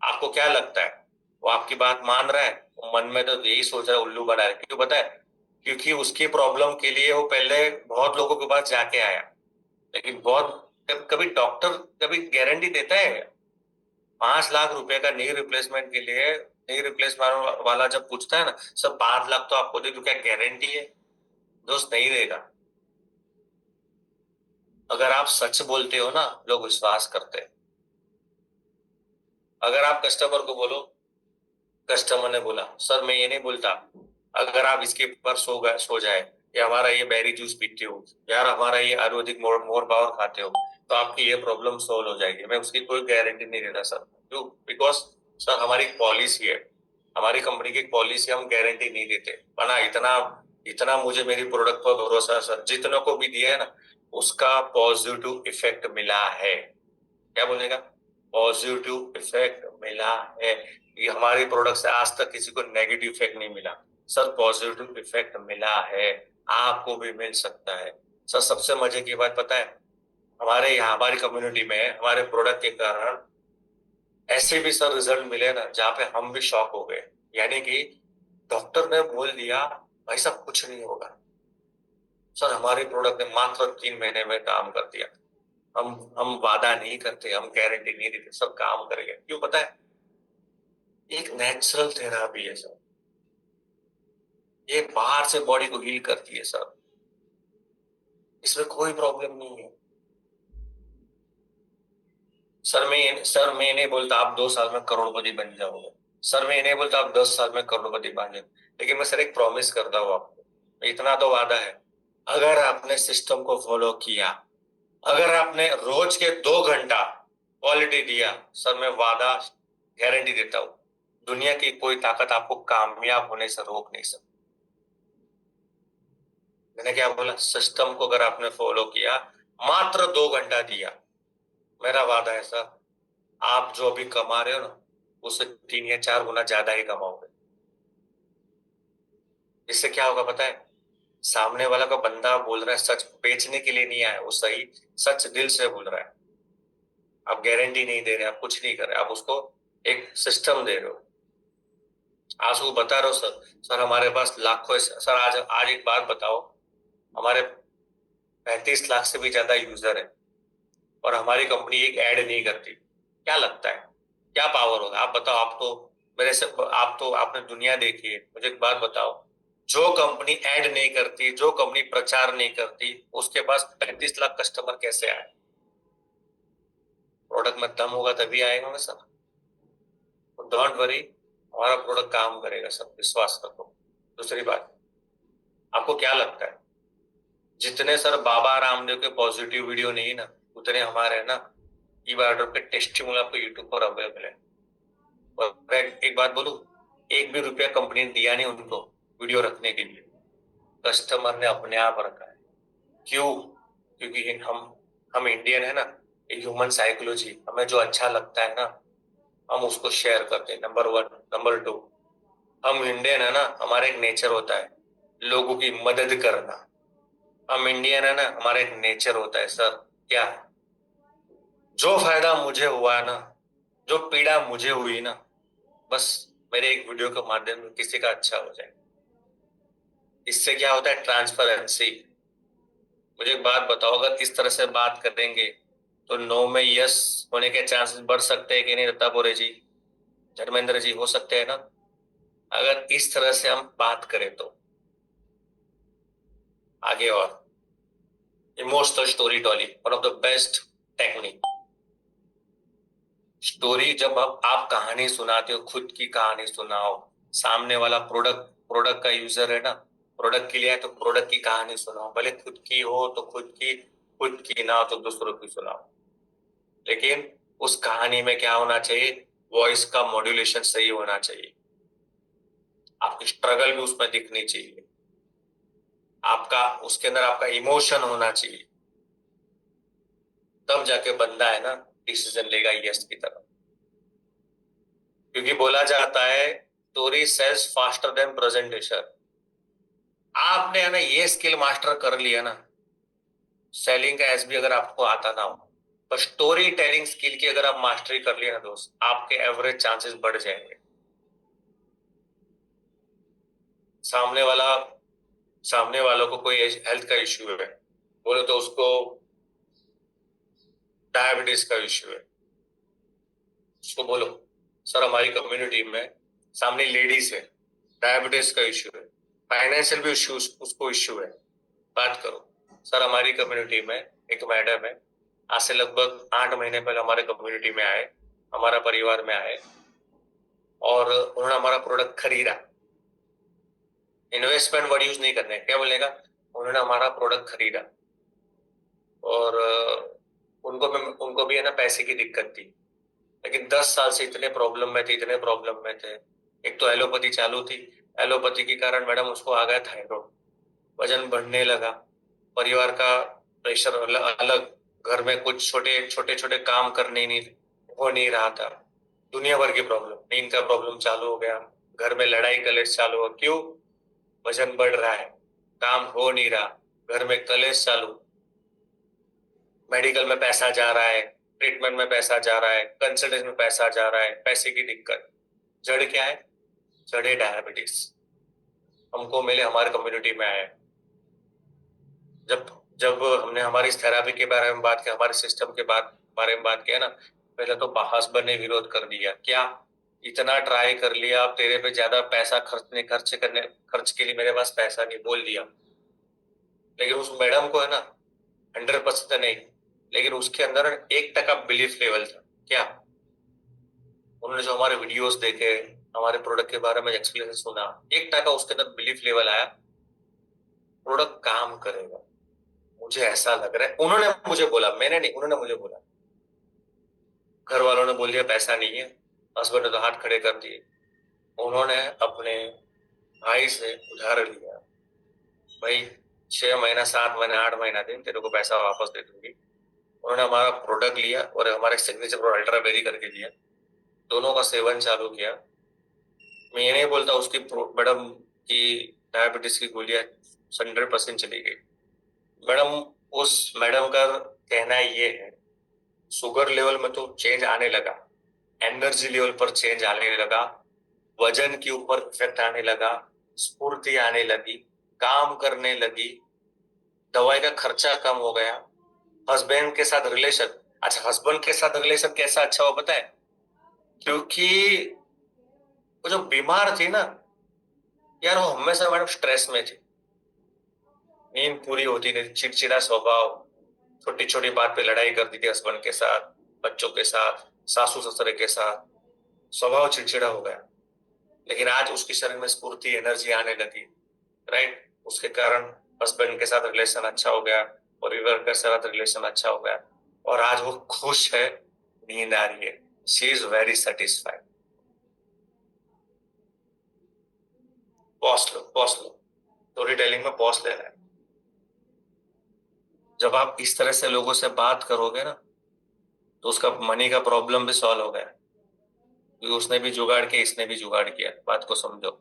आपको क्या लगता है वो आपकी बात मान रहा है? वो मन में तो यही सोच रहा है, उल्लू बना रहा है। क्यों पता है? क्योंकि उसकी प्रॉब्लम के लिए वो पहले बहुत लोगों के पास जाके आया। लेकिन कभी डॉक्टर कभी गारंटी देता है? 5 लाख रुपए का नी रिप्लेसमेंट के लिए, नी रिप्लेसमेंट वाला जब पूछता है ना, सब 5 लाख तो आपको दे दूं, क्या गारंटी है? दोस्त नहीं देगा। अगर आप सच बोलते हो ना, लोग विश्वास करते हैं। अगर आप कस्टमर को बोलो, कस्टमर ने बोला सर मैं ये नहीं बोलता, अगर आप इसके ऊपर सो जाए, या हमारा ये बेरी जूस पीते हो, यार हमारा ये आयुर्वेदिक मोर मोर पावर खाते हो, तो आपकी ये प्रॉब्लम सोल्व हो जाएगी। मैं उसकी कोई गारंटी नहीं देता सर। क्यों? बिकॉज सर हमारी पॉलिसी है, हमारी कंपनी की पॉलिसी, हम गारंटी नहीं देते। वरना इतना इतना मुझे मेरी प्रोडक्ट पर भरोसा है सर, जितनों को भी दिया है ना उसका पॉजिटिव इफेक्ट मिला है। क्या बोलेगा? पॉजिटिव इफेक्ट मिला है। ये हमारी प्रोडक्ट से आज तक किसी को नेगेटिव इफेक्ट नहीं मिला सर, पॉजिटिव इफेक्ट मिला है। आपको भी मिल सकता है सर। सबसे मजे की बात पता है, हमारे यहाँ हमारी कम्युनिटी में हमारे प्रोडक्ट के कारण ऐसे भी सर रिजल्ट मिले ना जहाँ पे हम भी शॉक हो गए। यानी कि डॉक्टर ने बोल दिया भाई साहब कुछ नहीं होगा, सर हमारे प्रोडक्ट ने मात्र 3 महीने में काम कर दिया। हम वादा नहीं करते, हम गारंटी नहीं देते, सब काम करेंगे। क्यों पता है? एक नेचुरल थेरापी है सर, ये बाहर से बॉडी को हील करती है सर, इसमें कोई प्रॉब्लम नहीं है सर। मैं नहीं बोलता आप 2 साल में करोड़पति बन जाओगे सर, मैं नहीं बोलता आप 10 साल में करोड़पति बन जाओगे, लेकिन मैं सर एक प्रॉमिस करता हूँ आपको, इतना तो वादा है, अगर आपने सिस्टम को फॉलो किया, अगर आपने रोज के 2 घंटा क्वालिटी दिया सर, मैं वादा गारंटी देता हूँ दुनिया की कोई ताकत आपको कामयाब होने से रोक नहीं सकती। मैंने क्या बोला? सिस्टम को अगर आपने फॉलो किया, मात्र 2 घंटा दिया, मेरा वादा है सर, आप जो अभी कमा रहे हो ना उससे 3 या 4 गुना ज्यादा ही कमाओगे। इससे क्या होगा पता है? सामने वाला का बंदा बोल रहा है सच, बेचने के लिए नहीं आया वो, सही सच दिल से बोल रहा है। आप गारंटी नहीं दे रहे, आप कुछ नहीं कर रहे, आप उसको एक सिस्टम दे रहे हो। आज उसको बता रहे हो सर, सर हमारे पास लाखों सर, आज आज एक बात बताओ, हमारे 35 लाख से भी ज्यादा यूजर है और हमारी कंपनी एक ऐड नहीं करती। क्या लगता है क्या पावर होगा? आप बताओ। आप तो मेरे से, आप तो आपने दुनिया देखी है, मुझे एक बात बताओ, जो कंपनी ऐड नहीं करती, जो कंपनी प्रचार नहीं करती, उसके पास 35 लाख कस्टमर कैसे आए? प्रोडक्ट में दम होगा तभी आएगा ना सर। डोंट वरी, हमारा प्रोडक्ट काम करेगा सर, विश्वास रखो। दूसरी बात, आपको क्या लगता है जितने सर बाबा रामदेव के पॉजिटिव वीडियो नहीं ना, उतने हमारे है ना ई बायोड्रॉप के टेस्टिमोनियल आपको यूट्यूब पर अवेलेबल है। और मैं एक बात बोलूं, एक भी रुपया कंपनी ने दिया नहीं उनको वीडियो रखने के लिए, कस्टमर ने अपने आप रखा है। क्यों? क्योंकि हम इंडियन है ना, ह्यूमन साइकोलॉजी, हमें जो अच्छा लगता है ना हम उसको शेयर करते हैं, नंबर 1। नंबर 2, हम इंडियन है ना, हमारा एक नेचर होता है लोगों की मदद करना। हम इंडियन है ना, हमारा एक नेचर होता है सर, क्या? जो फायदा मुझे हुआ ना, जो पीड़ा मुझे हुई ना, बस मेरे एक वीडियो के माध्यम से किसी का अच्छा हो जाए। इससे क्या होता है? ट्रांसपेरेंसी। मुझे एक बात बताओ, अगर इस तरह से बात करेंगे तो नो में यस होने के चांसेस बढ़ सकते हैं कि नहीं दत्तापुरे जी, धर्मेंद्र जी, हो सकते हैं ना? अगर इस तरह से हम बात करें तो आगे। और emotional story telling, one of the best technique. Story जब आप कहानी सुनाते हो, खुद की कहानी सुनाओ, सामने वाला प्रोडक्ट का यूजर है ना, प्रोडक्ट के लिए है तो प्रोडक्ट की कहानी सुनाओ, भले खुद की हो तो खुद की ना हो तो दूसरों की सुनाओ, लेकिन उस कहानी में क्या होना चाहिए? वॉइस का मॉड्यूलेशन सही होना चाहिए, आपकी स्ट्रगल भी उसमें दिखनी चाहिए, आपका उसके अंदर आपका इमोशन होना चाहिए, तब जाके बंदा है ना डिसीजन लेगा यस की तरफ। क्योंकि बोला जाता है story sales faster than presentation. आपने है ना ये स्किल मास्टर कर लिया ना, सेलिंग का एस भी अगर आपको आता ना हो, पर स्टोरी टेलिंग स्किल की अगर आप मास्टरी कर लिया ना दोस्त, आपके एवरेज चांसेस बढ़ जाएंगे। सामने वाला सामने वालों को कोई हेल्थ का इश्यू है, बोले तो उसको डायबिटीज का इश्यू है, उसको बोलो सर हमारी कम्युनिटी में सामने लेडीज है, डायबिटीज का इश्यू है, फाइनेंशियल भी इश्यू उसको इश्यू है, बात करो। सर हमारी कम्युनिटी में एक मैडम है, आज से लगभग 8 महीने पहले हमारे कम्युनिटी में आए, हमारा परिवार में आए, और उन्होंने हमारा प्रोडक्ट खरीदा। इन्वेस्टमेंट वर्ड यूज नहीं करने, क्या बोलेगा, उन्होंने हमारा प्रोडक्ट खरीदा और उनको भी है ना पैसे की दिक्कत थी, लेकिन 10 साल से इतने प्रॉब्लम में थे, इतने प्रॉब्लम में थे। एक तो एलोपैथी चालू थी, एलोपैथी के कारण मैडम उसको आ गया थायराइड, वजन बढ़ने लगा, परिवार का प्रेशर अलग, घर में कुछ छोटे छोटे छोटे काम करने नहीं हो नहीं रहा था, दुनिया भर की प्रॉब्लम, नींद का प्रॉब्लम चालू हो गया, घर में लड़ाई कलेश चालू हो, क्यों? वजन बढ़ रहा है, काम हो नहीं रहा, घर में कलेश चालू, मेडिकल में पैसा जा रहा है, ट्रीटमेंट में पैसा जा रहा है, कंसल्टेशन में पैसा जा रहा है, पैसे की दिक्कत। जड़ क्या है? जड़ है डायबिटीज। हमको मिले, हमारे कम्युनिटी में आए, जब जब हमने हमारी इस थेरापी के बारे में बात किया, हमारे सिस्टम के बारे में बात किया ना, पहले तो हस्बैंड ने विरोध कर दिया, क्या इतना ट्राई कर लिया, अब तेरे पे ज्यादा पैसा खर्च के लिए मेरे पास पैसा नहीं, बोल दिया। लेकिन उस मैडम को है ना 100% नहीं, लेकिन उसके अंदर 1% बिलीफ लेवल था। क्या? उन्होंने जो हमारे वीडियोस देखे, हमारे प्रोडक्ट के बारे में एक्सप्लेनेशन सुना, 1% उसके अंदर बिलीफ लेवल आया, प्रोडक्ट काम करेगा, मुझे ऐसा लग रहा है। उन्होंने मुझे बोला, मैंने नहीं, उन्होंने मुझे बोला। घर वालों ने बोल दिया पैसा नहीं है, हस्बैंड ने तो हाथ खड़े कर दिए, उन्होंने अपने भाई से उधार लिया, भाई 6 महीना 7 महीना 8 महीना दिन तेरे को पैसा वापस दे दूंगी। उन्होंने हमारा प्रोडक्ट लिया और हमारे सिग्नेचर पर अल्ट्राबेरी करके दिया, दोनों का सेवन चालू किया। मैं ये नहीं बोलता उसकी मैडम की डायबिटीज की गोलियां 100% चली गई। मैडम, उस मैडम का कहना ये है, शुगर लेवल में तो चेंज आने लगा, एनर्जी लेवल पर चेंज आने लगा, वजन के ऊपर इफेक्ट आने लगा, स्फूर्ति आने लगी, काम करने लगी, दवाई का खर्चा कम हो गया, हस्बैंड के साथ रिलेशन। अच्छा, हस्बैंड के साथ रिलेशन कैसा अच्छा हो पता है? क्योंकि वो जो बीमार थी ना यार, वो हमेशा मैडम स्ट्रेस में थी, नींद पूरी होती नहीं, चिड़चिड़ा स्वभाव, छोटी छोटी बात पे लड़ाई करती थी हस्बैंड के साथ, बच्चों के साथ, सासू ससुर के साथ, स्वभाव चिड़चिड़ा हो गया। लेकिन आज उसके शरीर में स्फूर्ति, एनर्जी आने लगी, राइट? उसके कारण हस्बैंड के साथ रिलेशन अच्छा हो गया, परिवार के साथ रिलेशन अच्छा हो गया, और आज वो खुश है, नींद आ रही है, she is very satisfied. Pause low, story telling में पॉज लेना है। जब आप इस तरह से लोगों से बात करोगे ना, तो उसका मनी का प्रॉब्लम भी सॉल्व हो गया, क्योंकि उसने भी जुगाड़ किया, इसने भी जुगाड़ किया। बात को समझो।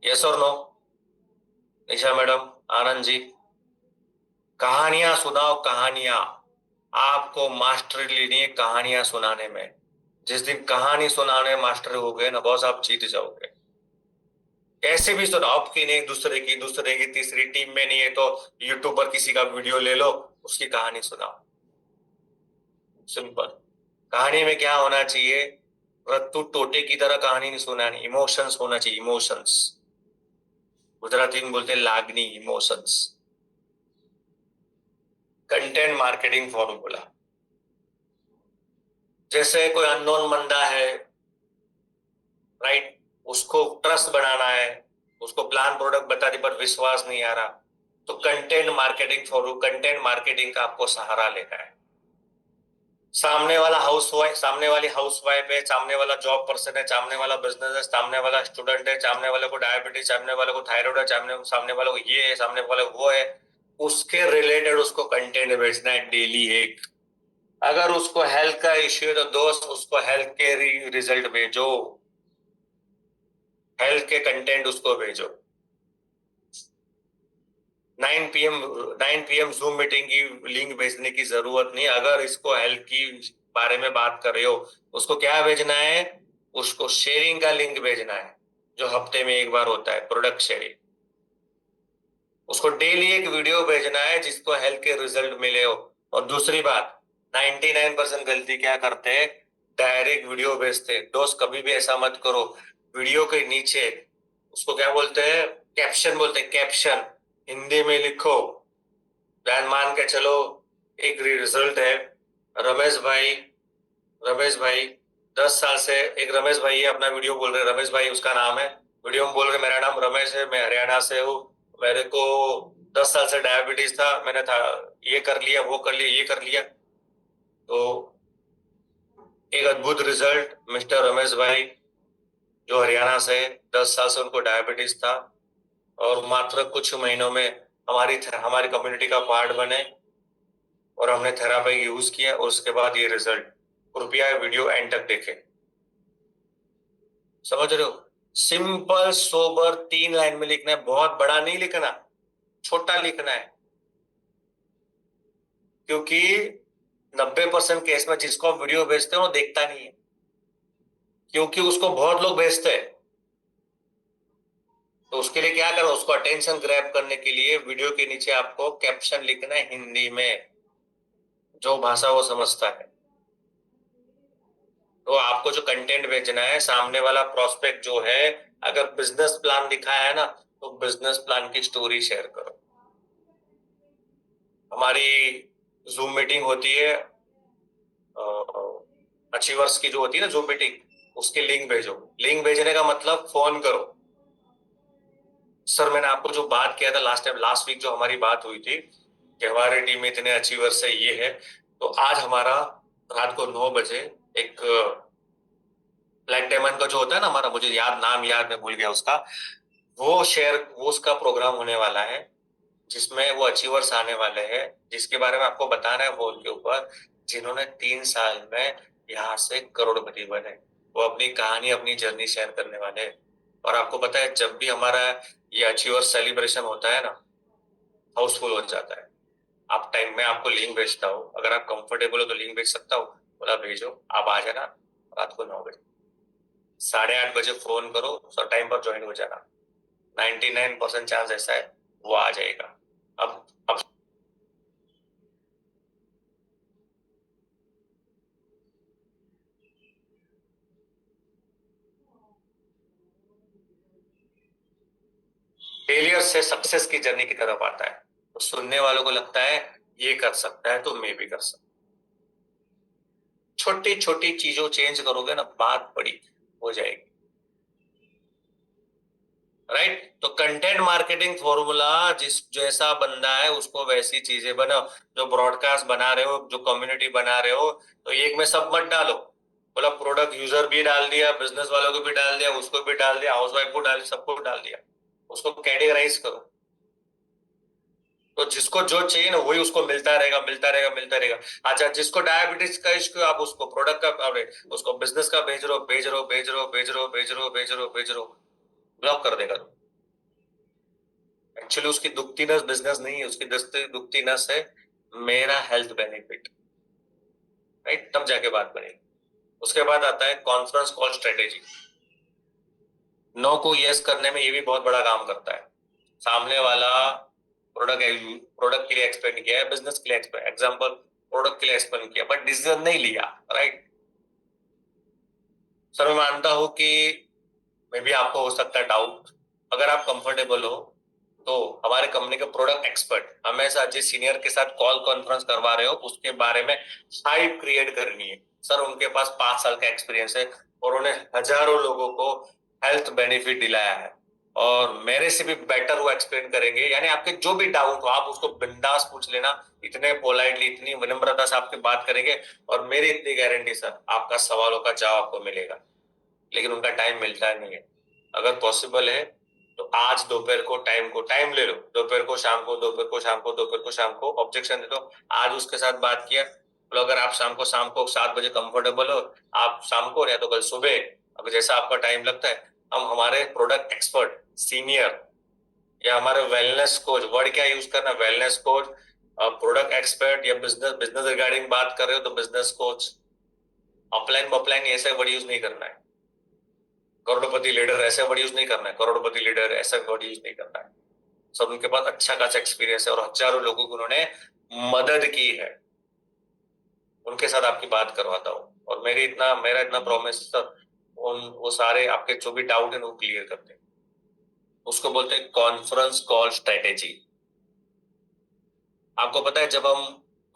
यस और नो? निशा मैडम, आनंद जी, कहानियां सुनाओ, कहानियां। आपको मास्टरी लेनी है कहानियां सुनाने में। जिस दिन कहानी सुनाने में मास्टर हो गए ना बॉस, आप जीत जाओगे। कैसे भी सुनाओ, आपकी नहीं, दूसरे की तीसरी टीम में नहीं है तो यूट्यूब पर किसी का वीडियो ले लो, उसकी कहानी सुनाओ। सिंपल। कहानी में क्या होना चाहिए? रत्तू टोटे की तरह कहानी नहीं सुनानी, इमोशंस होना चाहिए, इमोशंस। गुजराती में बोलते हैं लागनी, इमोशंस। Content marketing formula. जैसे कोई अननोन बंदा है, राइट, उसको ट्रस्ट बनाना है, उसको प्लान प्रोडक्ट बता दी पर विश्वास नहीं आ रहा, तो कंटेंट मार्केटिंग का आपको सहारा लेना है। सामने वाली हाउसवाइफ है, सामने वाला जॉब पर्सन है, सामने वाला बिजनेस है, सामने वाला स्टूडेंट है, सामने वाले को डायबिटीज, सामने वाले को थायराइड है, सामने वाले को ये है, सामने वाले को वो है, उसके रिलेटेड उसको कंटेंट भेजना है डेली एक। अगर उसको हेल्थ का इश्यू है तो दोस्त उसको हेल्थ के रिजल्ट भेजो, हेल्थ के कंटेंट उसको भेजो। 9 PM जूम मीटिंग की लिंक भेजने की जरूरत नहीं। अगर इसको हेल्थ की बारे में बात कर रहे हो, उसको क्या भेजना है? उसको शेयरिंग का लिंक भेजना है, जो हफ्ते में एक बार होता है, प्रोडक्ट शेयरिंग। उसको डेली एक वीडियो भेजना है जिसको हेल्थ के रिजल्ट मिले हो। और दूसरी बात, 99% गलती क्या करते हैं? डायरेक्ट वीडियो भेजते हैं। दोस्त, कभी भी ऐसा मत करो। वीडियो के नीचे उसको क्या बोलते हैं? कैप्शन बोलते हैं, कैप्शन हिंदी में लिखो। ध्यान मान के चलो, एक रिजल्ट है, रमेश भाई 10 साल से, एक रमेश भाई है, अपना वीडियो बोल रहे, रमेश भाई उसका नाम है, वीडियो में बोल रहे मेरा नाम रमेश है, मैं हरियाणा से हूँ, मेरे को 10 साल से डायबिटीज था, मैंने था ये कर लिया, वो कर लिया, ये कर लिया, तो एक अद्भुत रिजल्ट। मिस्टर रमेश भाई जो हरियाणा से, 10 साल से उनको डायबिटीज था और मात्र कुछ महीनों में हमारी कम्युनिटी का पार्ट बने और हमने थेरापी यूज किया और उसके बाद ये रिजल्ट। कृपया वीडियो एंड तक देखें। समझ रहे हो? सिंपल सोबर 3 लाइन में लिखना है, बहुत बड़ा नहीं लिखना, छोटा लिखना है, क्योंकि 90% केस में जिसको आप वीडियो भेजते हो वो देखता नहीं है, क्योंकि उसको बहुत लोग भेजते हैं। तो उसके लिए क्या करो, उसको अटेंशन ग्रैब करने के लिए वीडियो के नीचे आपको कैप्शन लिखना है हिंदी में, जो भाषा वो समझता है। तो आपको जो कंटेंट भेजना है, सामने वाला प्रोस्पेक्ट जो है, अगर बिजनेस प्लान दिखाया है ना, तो बिजनेस प्लान की स्टोरी शेयर करो। हमारी जूम मीटिंग होती है, अचीवर्स की जो होती है ना जूम मीटिंग, उसकी लिंक भेजो। लिंक भेजने का मतलब फोन करो, सर मैंने आपको जो बात किया था लास्ट वीक जो हमारी बात हुई थी कि हमारी टीम में इतने अचीवर्स है, ये है, तो आज हमारा रात को 9 बजे एक ब्लैक डायमंड का जो होता है ना हमारा, मुझे नाम याद, मैं भूल गया उसका, वो उसका प्रोग्राम होने वाला है, जिसमें वो अचीवर्स आने वाले हैं, जिसके बारे में आपको बताना है फोन के ऊपर, जिन्होंने 3 साल में यहाँ से करोड़पति बने। वो अपनी कहानी, अपनी जर्नी शेयर करने वाले हैं। और आपको पता है, जब भी हमारा ये अचीवर सेलिब्रेशन होता है ना, हाउसफुल हो जाता है। आप टाइम में आपको लिंक भेजता हूँ, अगर आप कंफर्टेबल हो तो लिंक भेज सकता हूँ, बोला भेजो, आप आ जाना रात को 9 बजे, 8:30 बजे फोन करो, सर टाइम पर ज्वाइन हो जाना। 99% चांस ऐसा है वो आ जाएगा। अब फेलियर से सक्सेस की जर्नी की तरफ आता है, तो सुनने वालों को लगता है ये कर सकता है तो मैं भी कर सकता। छोटी छोटी चीजों चेंज करोगे ना, बात बड़ी हो जाएगी। राइट? तो कंटेंट मार्केटिंग फॉर्मूला, जिस जैसा बंदा है उसको वैसी चीजें बनाओ। जो ब्रॉडकास्ट बना रहे हो, जो कम्युनिटी बना रहे हो, तो एक में सब मत डालो। बोला प्रोडक्ट यूजर भी डाल दिया, बिजनेस वालों को भी डाल दिया, उसको भी डाल दिया, हाउस वाइफ को डाल दिया, सबको डाल दिया। उसको कैटेगराइज करो, तो जिसको जो चाहिए ना वही उसको मिलता रहेगा, मिलता रहेगा, मिलता रहेगा। अच्छा, जिसको डायबिटीज का इश्यू, आप उसको प्रोडक्ट का, अरे उसको बिजनेस का भेज रहे हो, भेज रहे हो, भेज रहे हो, भेज रहे हो, भेज रहे हो, भेज रहे हो, भेज रहे हो, ब्लॉक कर देगा। एक्चुअली उसकी दुखती नस बिजनेस नहीं है, उसकी दुखती नस है मेरा हेल्थ बेनिफिट। राइट? तब जाके बात बनेगी। उसके बाद आता है कॉन्फ्रेंस कॉल स्ट्रेटेजी। नो को यस करने में ये भी बहुत बड़ा काम करता है। सामने वाला प्रोडक्ट के लिए एक्सप्लेन किया है, बिजनेस के लिए एग्जाम्पल प्रोडक्ट के लिए एक्सप्लेन किया, बट डिसीजन नहीं लिया। राइट? सर मैं मानता हूं कि मे भी आपको हो सकता है डाउट, अगर आप कंफर्टेबल हो तो हमारे कंपनी के प्रोडक्ट एक्सपर्ट हमेशा जिस सीनियर के साथ कॉल कॉन्फ्रेंस करवा रहे हो उसके बारे में हाइप क्रिएट करनी है। सर उनके पास 5 साल का एक्सपीरियंस है और उन्हें हजारों लोगों को हेल्थ बेनिफिट दिलाया है, और मेरे से भी बेटर वो एक्सप्लेन करेंगे। यानी आपके जो भी डाउट हो आप उसको बिंदास पूछ लेना, इतने पोलाइटली, इतनी विनम्रता से आपकी बात करेंगे, और मेरी इतनी गारंटी सर आपका सवालों का जवाब आपको मिलेगा। लेकिन उनका टाइम मिलता नहीं है। अगर पॉसिबल है तो आज दोपहर को टाइम ले लो, दोपहर को शाम को, दोपहर को शाम को, दोपहर को शाम को ऑब्जेक्शन दे दो। आज उसके साथ बात किया, तो अगर आप शाम को 7 बजे कंफर्टेबल हो, आप शाम को या तो कल सुबह, अगर जैसा आपका टाइम लगता है, हम हमारे प्रोडक्ट एक्सपर्ट सीनियर या हमारे वेलनेस कोच, वर्ड क्या यूज करना, वेलनेस कोच, प्रोडक्ट एक्सपर्ट, या बिजनेस रिगार्डिंग बात कर रहे हो तो बिजनेस कोच, ऑफलाइन ऐसे वर्ड यूज नहीं करना है। करोड़पति लीडर ऐसे वर्ड यूज नहीं करना है, करोड़पति लीडर ऐसा वर्ड यूज नहीं करना है। सब उनके पास अच्छा खासा एक्सपीरियंस है और हजारों लोगों को उन्होंने मदद की है। उनके साथ आपकी बात करवाता हूँ, और मेरा इतना प्रॉमिस सर, वो सारे आपके जो भी डाउट है वो क्लियर करते हैं। उसको बोलते हैं कॉन्फ्रेंस कॉल स्ट्रेटेजी। आपको पता है जब हम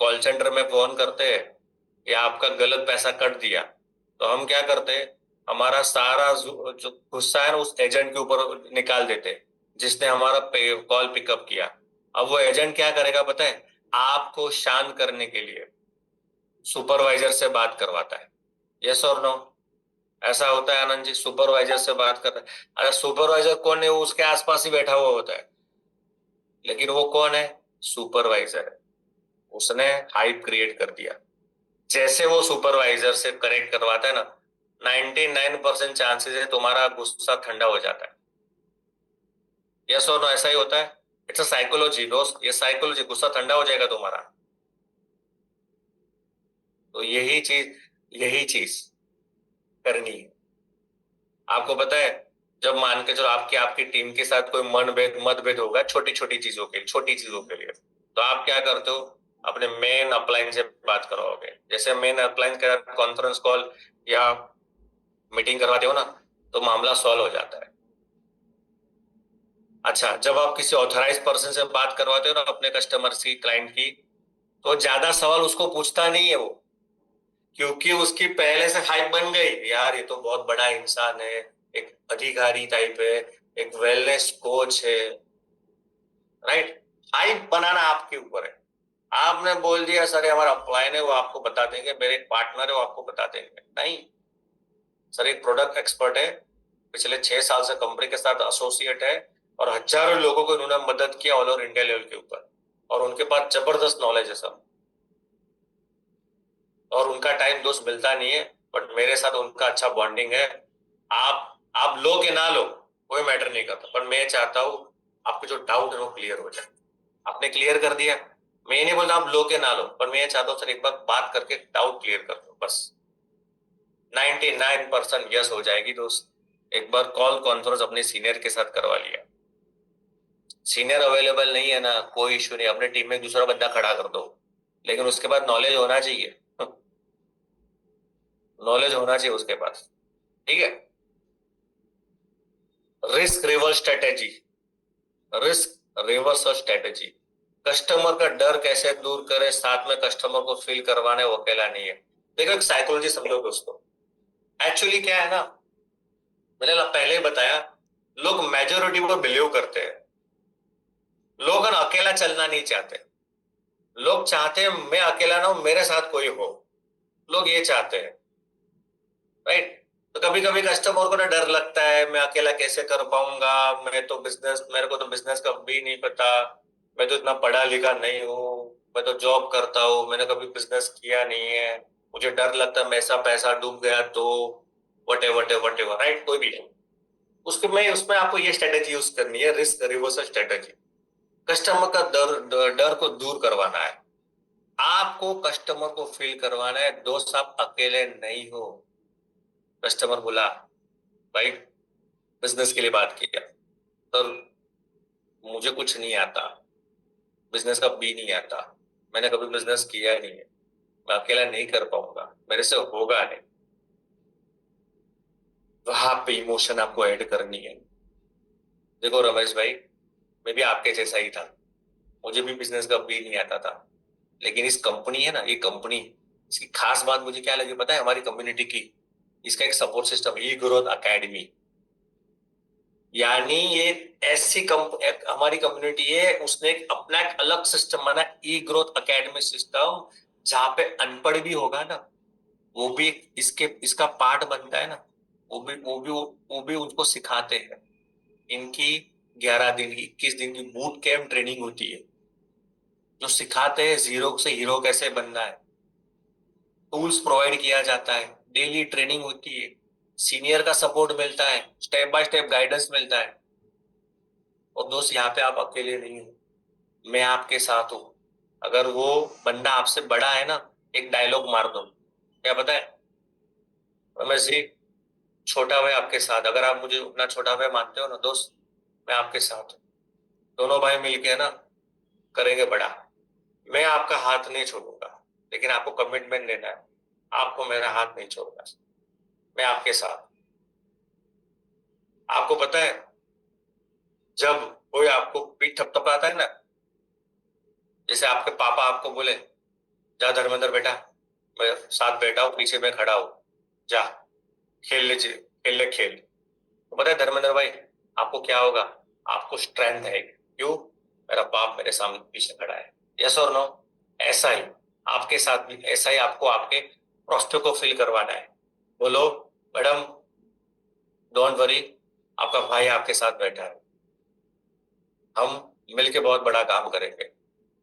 कॉल सेंटर में फोन करते हैं या आपका गलत पैसा कट दिया, तो हम क्या करते हैं, हमारा सारा जो गुस्सा है ना उस एजेंट के ऊपर निकाल देते हैं जिसने हमारा कॉल पिकअप किया। अब वो एजेंट क्या करेगा पता है? आपको शांत करने के लिए सुपरवाइजर से बात करवाता है। यस और नो? ऐसा होता है आनंद जी, सुपरवाइजर से बात कर रहे हैं। अरे सुपरवाइजर कौन है? वो उसके आसपास ही बैठा हुआ होता है, लेकिन वो कौन है? सुपरवाइजर है। उसने हाइप क्रिएट कर दिया। जैसे वो सुपरवाइजर से करेक्ट करवाता है ना, 99% चांसेस है तुम्हारा गुस्सा ठंडा हो जाता है। यस और नो? ऐसा ही होता है। इट्स अ साइकोलॉजी दोस्त, ये साइकोलॉजी, गुस्सा ठंडा हो जाएगा तुम्हारा। तो यही चीज करनी है। आपको पता है, जब मान के चलो आपकी आपकी टीम के साथ कोई मतभेद होगा छोटी चीजों के लिए, तो आप क्या करते हो? अपने मेन अपलाइन से बात करवाओगे। जैसे मेन अपलाइन का कॉन्फ्रेंस कॉल या मीटिंग करवाते हो ना, तो मामला सॉल्व हो जाता है। अच्छा, जब आप किसी ऑथराइज पर्सन से बात करवाते हो ना अपने कस्टमर की, क्लाइंट की, तो ज्यादा सवाल उसको पूछता नहीं है वो, क्योंकि उसकी पहले से हाइप बन गई यार, ये तो बहुत बड़ा इंसान है, एक अधिकारी टाइप है, एक वेलनेस कोच है। राइट? हाइप बनाना आपके ऊपर है। आपने बोल दिया सर ये हमारा अपलाइन है, वो आपको बता देंगे, मेरे एक पार्टनर है वो आपको बता देंगे, नहीं। सर एक प्रोडक्ट एक्सपर्ट है, पिछले 6 साल से कंपनी के साथ एसोसिएट है, और हजारों लोगों को इन्होंने मदद किया ऑल ओवर इंडिया लेवल के ऊपर, और उनके पास जबरदस्त नॉलेज है सब। और उनका टाइम दोस्त मिलता नहीं है, बट मेरे साथ उनका अच्छा बॉन्डिंग है। आप लो कि ना लो, कोई मैटर नहीं करता, पर मैं चाहता हूँ आपके जो डाउट है वो क्लियर हो जाए। आपने क्लियर कर दिया, मैं ये नहीं बोलता आप लो के ना लो, पर मैं चाहता हूँ सर एक बार बात करके डाउट क्लियर कर दो बस। 99% यस हो जाएगी दोस्त। एक बार कॉल कॉन्फ्रेंस अपने सीनियर के साथ करवा लिया, सीनियर अवेलेबल नहीं है ना, कोई इश्यू नहीं, अपने टीम में दूसरा बंदा खड़ा कर दो, लेकिन उसके बाद नॉलेज होना चाहिए। नॉलेज होना चाहिए उसके पास। ठीक है? Risk reverse strategy, risk reverse strategy, customer का डर कैसे दूर करे, साथ में कस्टमर को फील करवाने, वो अकेला नहीं है। देखो एक साइकोलॉजी समझो दोस्तों। एक्चुअली क्या है ना, मैंने पहले ही बताया, लोग मेजोरिटी पर बिलीव करते हैं। लोग है ना अकेला चलना नहीं चाहते। लोग चाहते हैं मैं अकेला ना हूं, मेरे साथ कोई हो। लोग ये चाहते हैं। राइट? तो कभी कभी कस्टमर को ना डर लगता है, मैं अकेला कैसे कर पाऊंगा, मेरे को तो बिजनेस का भी नहीं पता, मैं तो इतना पढ़ा लिखा नहीं हूँ, मैं तो जॉब करता हूँ, मैंने कभी बिजनेस किया नहीं है, मुझे डर लगता है मेरा पैसा डूब गया तो, वट एवर राइट? कोई भी नहीं। उसमें आपको ये स्ट्रेटेजी यूज करनी है, रिस्क रिवर्सल स्ट्रेटेजी। कस्टमर का डर को दूर करवाना है। आपको कस्टमर को फील करवाना है दोस्त, आप अकेले नहीं हो। कस्टमर बोला भाई बिजनेस के लिए बात किया, तो मुझे कुछ नहीं आता, बिजनेस का बी नहीं आता, मैंने कभी बिजनेस किया ही नहीं है, मैं अकेला नहीं कर पाऊंगा, मेरे से होगा नहीं। वहां पे इमोशन आपको ऐड करनी है। देखो रमेश भाई, मैं भी आपके जैसा ही था, मुझे भी बिजनेस का बी नहीं आता था, लेकिन इस कंपनी है ना, ये कंपनी, इसकी खास बात मुझे क्या लगी पता है? हमारी कम्युनिटी की, इसका एक सपोर्ट सिस्टम, ई ग्रोथ अकेडमी। यानी ये ऐसी हमारी कम्युनिटी है, उसने अपना एक अलग सिस्टम बना, ई ग्रोथ एकेडमी सिस्टम, जहां पे अनपढ़ भी होगा ना, वो भी इसका पार्ट बनता है ना, वो भी उनको सिखाते हैं। इनकी 11 दिन की 21 दिन की बूट कैंप ट्रेनिंग होती है, जो सिखाते हैं जीरो से हीरो कैसे बनना है। टूल्स प्रोवाइड किया जाता है, डेली ट्रेनिंग होती है, सीनियर का सपोर्ट मिलता है, स्टेप बाय स्टेप गाइडेंस मिलता है। और दोस्त यहाँ पे आप अकेले नहीं हो, मैं आपके साथ हूँ। अगर वो बंदा आपसे बड़ा है ना, एक डायलॉग मार दो, क्या पता है रमेश जी? छोटा भाई आपके साथ, अगर आप मुझे अपना छोटा भाई मानते हो ना दोस्त, मैं आपके साथ हूँ। दोनों भाई मिलके ना करेंगे बड़ा। मैं आपका हाथ नहीं छोड़ूंगा, लेकिन आपको कमिटमेंट लेना है, आपको मेरा हाथ नहीं छोड़ना। मैं आपके साथ। आपको पता है, जब कोई आपको पीठ थपथपाता है ना, जैसे आपके पापा आपको बोले जा धर्मेंद्र बेटा, मैं साथ बैठा हूँ, पीछे में खड़ा हूँ, जा खेल ले खेल। तो पता है धर्मेंद्र भाई आपको क्या होगा? आपको स्ट्रेंथ है। क्यों? मेरा बाप मेरे सामने पीछे खड़ा है। यस और नो? ऐसा ही आपके साथ भी, ऐसा ही आपको आपके प्रोस्पेक्ट को फील करवाना है। बोलो मैडम डोंट वरी, आपका भाई आपके साथ बैठा है, हम मिलके बहुत बड़ा काम करेंगे,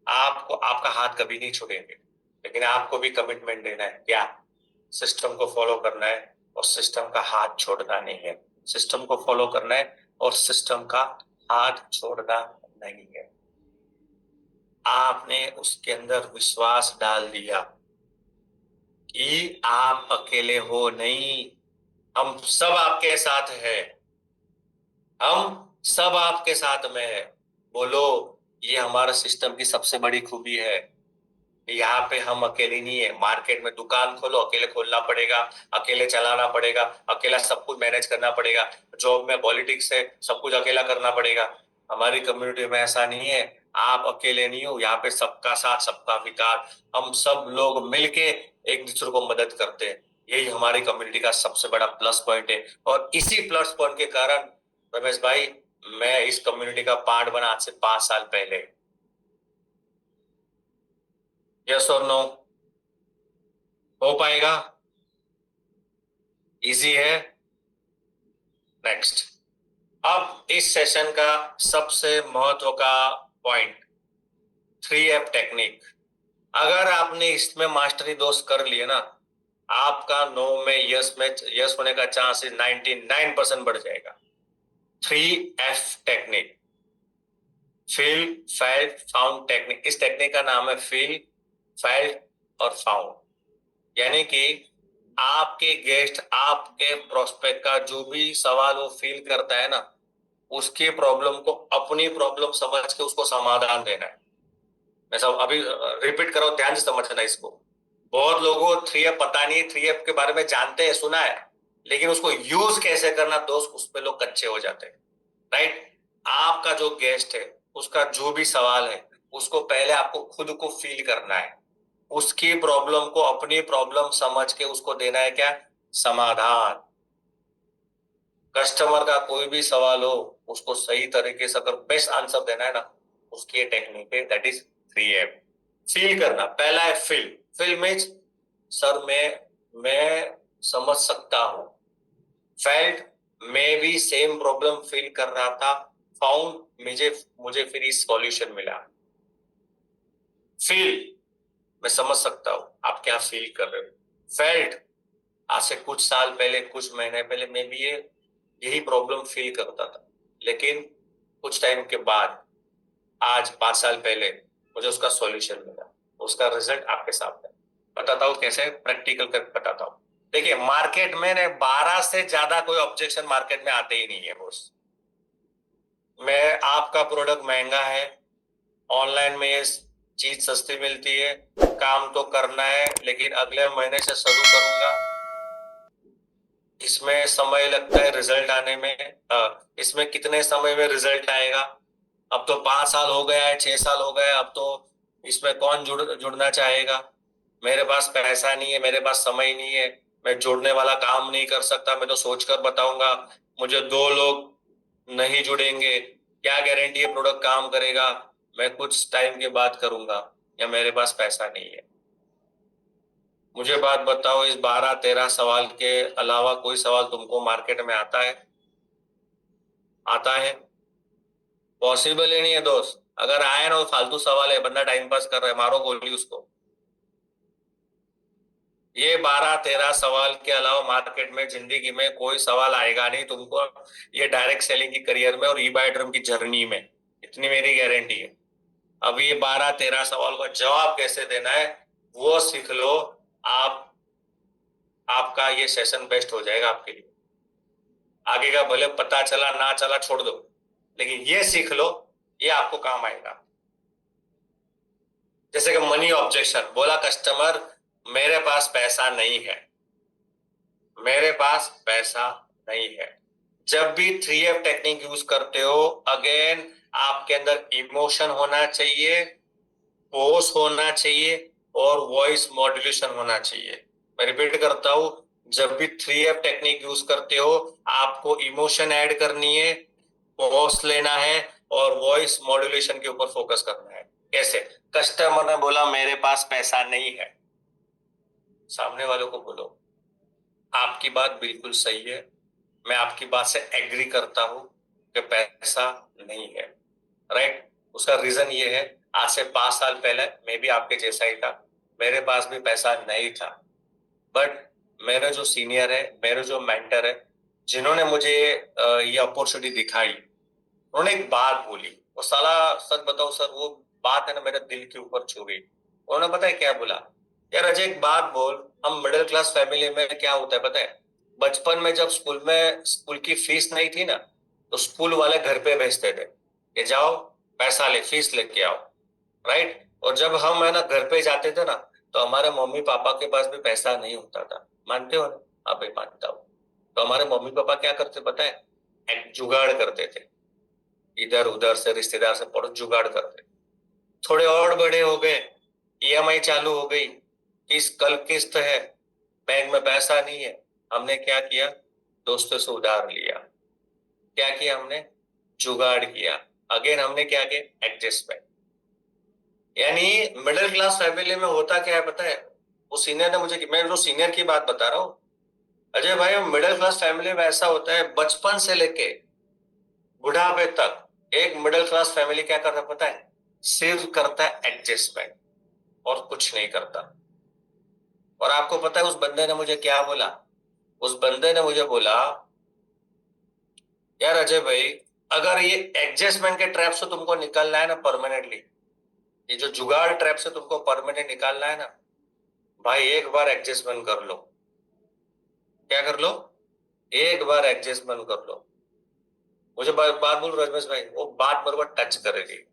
आपको आपका हाथ कभी नहीं छोड़ेंगे। लेकिन आपको भी कमिटमेंट देना है, क्या? सिस्टम को फॉलो करना है और सिस्टम का हाथ छोड़ना नहीं है। सिस्टम को फॉलो करना है और सिस्टम का हाथ छोड़ना नहीं है। आपने उसके अंदर विश्वास डाल दिया कि आप अकेले हो नहीं, हम सब आपके साथ हैं, हम सब आपके साथ में है। बोलो, ये हमारा सिस्टम की सबसे बड़ी खूबी है। यहाँ पे हम अकेले नहीं है। मार्केट में दुकान खोलो, अकेले खोलना पड़ेगा, अकेले चलाना पड़ेगा, अकेला सब कुछ मैनेज करना पड़ेगा। जॉब में पॉलिटिक्स है, सब कुछ अकेला करना पड़ेगा। हमारी कम्युनिटी में ऐसा नहीं है, आप अकेले नहीं हो। यहाँ पे सबका साथ सबका विकास, हम सब लोग मिलके एक दूसरे को मदद करते हैं। यही हमारी कम्युनिटी का सबसे बड़ा प्लस पॉइंट है। और इसी प्लस पॉइंट के कारण रमेश भाई, मैं इस कम्युनिटी का पार्ट बना आज से 5 साल पहले। यस और नो? हो पाएगा? इजी है? नेक्स्ट, अब इस सेशन का सबसे महत्व का पॉइंट, 3F टेक्निक। अगर आपने इसमें मास्टरी दोस्त कर लिए ना, आपका नो में यस होने का चांसेस 99% बढ़ जाएगा। 3F technique, feel, felt, found technique. इस टेक्निक का नाम है फील, फेल्ट और फाउंड। यानी कि आपके गेस्ट, आपके प्रोस्पेक्ट का जो भी सवाल वो फील करता है ना, उसके प्रॉब्लम को अपनी प्रॉब्लम समझ के उसको समाधान देना है। मैं सब अभी रिपीट करो, ध्यान से समझना इसको। बहुत लोगों को 3F पता नहीं, 3F के बारे में जानते हैं, सुना है, लेकिन उसको यूज कैसे करना दोस्त, उस पे लोग कच्चे हो जाते हैं। राइट? आपका जो गेस्ट है, उसका जो भी सवाल है, उसको पहले आपको खुद को फील करना है, उसकी प्रॉब्लम को अपनी प्रॉब्लम समझ के उसको देना है क्या? समाधान। कस्टमर का कोई भी सवाल हो, उसको सही तरीके से अगर बेस्ट आंसर देना है ना, उसकी टेक्निक है, दैट इज 3F। फील करना, पहला है फील। फील मीन्स सर मैं समझ सकता हूं। फेल्ट, मैं भी सेम प्रॉब्लम फील कर रहा था। फाउंड, मुझे फिर इस सॉल्यूशन मिला। फील, मैं समझ सकता हूं आप क्या फील कर रहे हो। फेल्ट, आज से कुछ साल पहले, कुछ महीने पहले मैं भी यही प्रॉब्लम फील करता था, लेकिन कुछ टाइम के बाद, आज 5 साल पहले, मुझे उसका सॉल्यूशन मिला। उसका रिजल्ट आपके सामने बताता हूँ, कैसे प्रैक्टिकल करके बताता हूँ। देखिए, मार्केट में ने 12 से ज्यादा कोई ऑब्जेक्शन मार्केट में आते ही नहीं है बॉस। मैं, आपका प्रोडक्ट महंगा है, ऑनलाइन में ये चीज सस्ती मिलती है, काम तो करना है लेकिन अगले महीने से शुरू करूंगा, इसमें समय लगता है रिजल्ट आने में, इसमें कितने समय में रिजल्ट आएगा, अब तो 5 साल हो गया है, 6 साल हो गए, अब तो इसमें कौन जुड़ना चाहेगा, मेरे पास पैसा नहीं है, मेरे पास समय नहीं है, मैं जोड़ने वाला काम नहीं कर सकता, मैं तो सोचकर बताऊंगा, मुझे 2 लोग नहीं जुड़ेंगे, क्या गारंटी है प्रोडक्ट काम करेगा, मैं कुछ टाइम के बाद करूंगा, या मेरे पास पैसा नहीं है। मुझे बात बताओ, इस 12-13 सवाल के अलावा कोई सवाल तुमको मार्केट में आता है? आता है? पॉसिबल ही नहीं है दोस्त। अगर आए ना, फालतू सवाल है, बंदा टाइम पास कर रहा है, मारो गोली उसको। ये 12-13 सवाल के अलावा मार्केट में जिंदगी में कोई सवाल आएगा नहीं तुमको, ये डायरेक्ट सेलिंग की करियर में और ई बाय टर्म की जर्नी में, इतनी मेरी गारंटी है। अब ये 12-13 सवाल का जवाब कैसे देना है वो सीख लो, आप आपका ये सेशन बेस्ट हो जाएगा आपके लिए। आगे का भले पता चला ना चला छोड़ दो, लेकिन ये सीख लो, ये आपको काम आएगा। जैसे कि मनी ऑब्जेक्शन, बोला कस्टमर मेरे पास पैसा नहीं है, मेरे पास पैसा नहीं है। जब भी 3F टेक्निक यूज करते हो, अगेन आपके अंदर इमोशन होना चाहिए, पोस होना चाहिए और वॉइस मॉड्यूलेशन होना चाहिए। मैं रिपीट करता हूं, जब भी 3F टेक्निक यूज करते हो, आपको इमोशन ऐड करनी है, पोस लेना है और वॉइस मॉड्यूलेशन के ऊपर फोकस करना है। कैसे? कस्टमर ने बोला मेरे पास पैसा नहीं है, सामने वालों को बोलो आपकी बात बिल्कुल सही है, मैं आपकी बात से एग्री करता हूं कि पैसा नहीं है। राइट? उसका रीजन ये है, आज से 5 साल पहले मैं भी आपके जैसा ही था, मेरे पास भी पैसा नहीं था, बट मेरे जो सीनियर है, मेरे जो मेंटर है, जिन्होंने मुझे ये अपॉर्चुनिटी दिखाई, उन्होंने एक बात बोली, वो साला सच बताओ सर, वो बात है ना मेरे दिल के ऊपर छू गई। उन्होंने पता है क्या बोला? यार अजय एक बात बोल, हम मिडिल क्लास फैमिली में क्या होता है पता है, बचपन में जब स्कूल की फीस नहीं थी ना, तो स्कूल वाले घर पे भेजते थे कि जाओ पैसा ले, फीस लेके आओ। राइट? और जब हम है ना घर पे जाते थे ना, तो हमारे मम्मी पापा के पास भी पैसा नहीं होता था। मानते हो ना? आप भी मानता हो। तो हमारे मम्मी पापा क्या करते पता है? एक जुगाड़ करते थे, इधर उधर से रिश्तेदार से पड़ो जुगाड़ करते। थोड़े और बड़े हो गए, ईएमआई चालू हो गई, कल किस्त है, बैंक में पैसा नहीं है, हमने क्या किया? दोस्तों से उधार लिया। क्या किया हमने? जुगाड़ किया। अगेन हमने क्या किया? एडजस्टमेंट। यानी मिडिल क्लास फैमिली में होता क्या है पता है? वो सीनियर ने मुझे, मैं जो सीनियर की बात बता रहा हूँ अजय भाई, मिडिल क्लास फैमिली में ऐसा होता है, बचपन से लेके बुढ़ापे तक एक मिडिल क्लास फैमिली क्या करता है पता है? सिर्फ करता है एडजस्टमेंट और कुछ नहीं करता। और आपको पता है उस बंदे ने मुझे क्या बोला? उस बंदे ने मुझे बोला, यार अजय भाई, अगर ये एडजस्टमेंट के ट्रैप से तुमको निकलना है ना परमानेंटली, ये जो जुगाड़ ट्रैप से तुमको परमानेंट निकालना है ना भाई, एक बार एडजस्टमेंट कर लो। क्या कर लो? एक बार एडजस्टमेंट कर लो। मुझे बात बोल रजमेश भाई, वो बात मेरे को टच करेगी।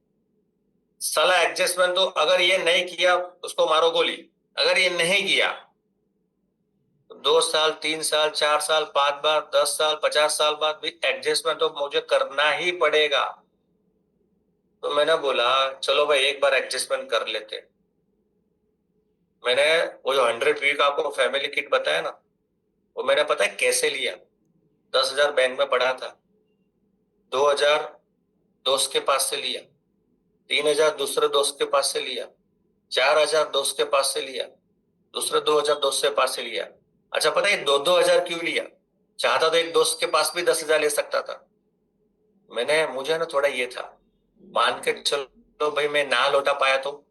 साला एडजस्टमेंट तो अगर ये नहीं किया उसको मारो गोली। अगर ये नहीं किया तो 2 साल, 3 साल, 4 साल, 5 बार, 10 साल, 50 साल बाद भी एडजस्टमेंट तो मुझे करना ही पड़ेगा। तो मैंने बोला चलो भाई एक बार एडजस्टमेंट कर लेते। मैंने वो जो 100 वीक आपको फैमिली किट बताया ना, वो मैंने पता है कैसे लिया? 10,000 बैंक में पड़ा था, 2,000 दोस्त के पास से लिया, 3,000 दूसरे दोस्त के पास से लिया, 4,000 दोस्त के पास से लिया, दूसरे 2,000 दोस्त के पास से लिया। अच्छा पता है 2-2 हजार क्यों लिया? चाहता तो एक दोस्त के पास भी 10,000 ले सकता था। मुझे ना थोड़ा ये था, मान के चलो भाई मैं ना लौटा पाया तो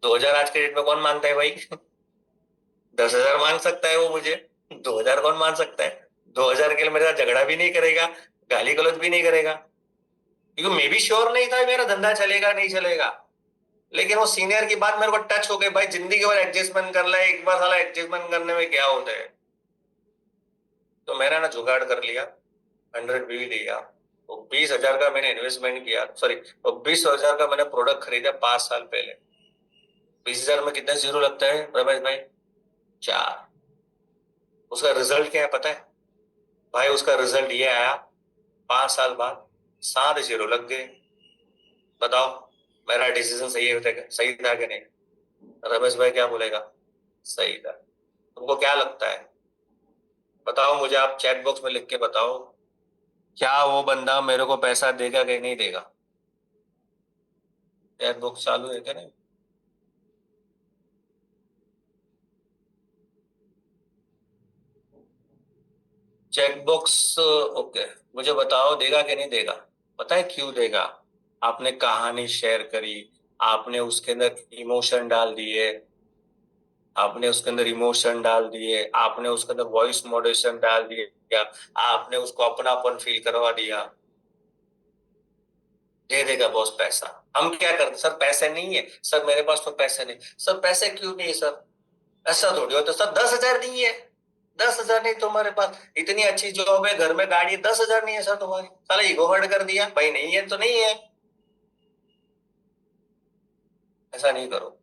2,000 आज के डेट में कौन मांगता है भाई? 10,000 मांग सकता है वो मुझे, 2,000 कौन मांग सकता है? 2,000 के लिए मेरे साथ झगड़ा भी नहीं करेगा, गाली गलौज भी नहीं करेगा, क्योंकि मैं भी श्योर नहीं था मेरा धंधा चलेगा नहीं चलेगा। लेकिन वो सीनियर की बात मेरे को टच हो गई, भाई जिंदगी भर एडजस्टमेंट कर ले, एक बार साला एडजस्टमेंट करने में क्या होता है। तो मैंने ना जुगाड़ कर लिया, 100 भी लिया, वो 20,000 का मैंने इन्वेस्टमेंट किया, सॉरी वो 20,000 का मैंने प्रोडक्ट खरीदा 5 साल पहले। 20,000 में कितना जीरो लगता है रमेश भाई? 4। उसका रिजल्ट क्या है पता है भाई? उसका रिजल्ट ये आया, 5 साल बाद 7 जीरो लग गए। बताओ मेरा डिसीजन सही था कि नहीं? रमेश भाई क्या बोलेगा? सही था। तुमको क्या लगता है? बताओ मुझे, आप चैट बॉक्स में लिख के बताओ, क्या वो बंदा मेरे को पैसा देगा कि नहीं देगा? चैट बॉक्स चालू है क्या? नहीं? Check box okay. मुझे बताओ देगा कि नहीं देगा? पता है क्यों देगा? आपने कहानी शेयर करी, आपने उसके अंदर इमोशन डाल दिए, आपने उसके अंदर वॉइस मॉड्यूलेशन डाल दिया, आपने उसको अपनापन फील करवा दिया। दे देगा बॉस पैसा। हम क्या करते सर, पैसे नहीं है सर, मेरे पास तो पैसे नहीं सर। पैसे क्यों नहीं है सर? ऐसा थोड़ी होता सर, 10,000 नहीं है, 10,000 नहीं तुम्हारे पास, इतनी अच्छी जॉब है, घर में गाड़ी है, 10,000 नहीं है सर तुम्हारी। साला ईगो हर्ट कर दिया भाई, नहीं है तो नहीं है। ऐसा नहीं करो।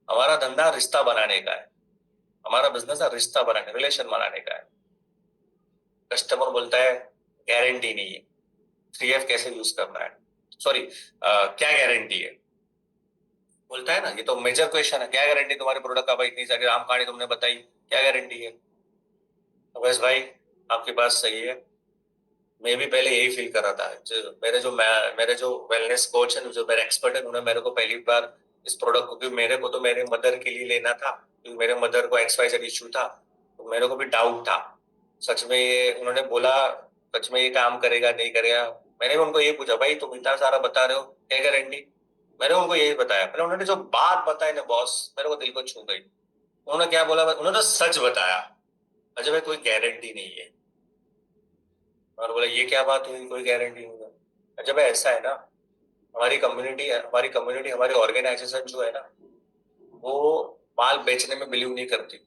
हमारा धंधा रिश्ता बनाने का है, हमारा बिजनेस है रिश्ता बनाने, रिलेशन बनाने का है। कस्टमर बोलता है गारंटी नहीं है, 3F कैसे यूज करना है, सॉरी क्या गारंटी है बोलता है ना, ये तो मेजर क्वेश्चन है। क्या गारंटी तुम्हारे प्रोडक्ट का भाई? इतनी सारी राम कहानी तुमने बताई, क्या गारंटी है? तो बस भाई आपकी बात सही है, मैं भी पहले यही फील कर रहा था। मेरे जो वेलनेस कोच है, जो मेरे एक्सपर्ट है, उन्होंने मेरे को पहली बार इस प्रोडक्ट को, क्योंकि मेरे को तो मेरे मदर के लिए लेना था, क्योंकि मेरे मदर को XYZ इश्यू था, तो मेरे को भी डाउट था सच में ये, उन्होंने बोला सच में ये काम करेगा नहीं करेगा। मैंने भी उनको ये पूछा, भाई तुम इतना सारा बता रहे हो, क्या गारंटी? मैंने उनको यही बताया, पहले उन्होंने जो बात बताई ना बॉस, मेरे को दिल को छू गई। उन्होंने क्या बोला, उन्होंने तो सच बताया, अजय भाई कोई गारंटी नहीं है। और बोला ये क्या बात हुई, कोई गारंटी नहीं है? अजय भाई ऐसा है ना, हमारी कम्युनिटी हमारी ऑर्गेनाइजेशन जो है ना, वो माल बेचने में बिलीव नहीं करती,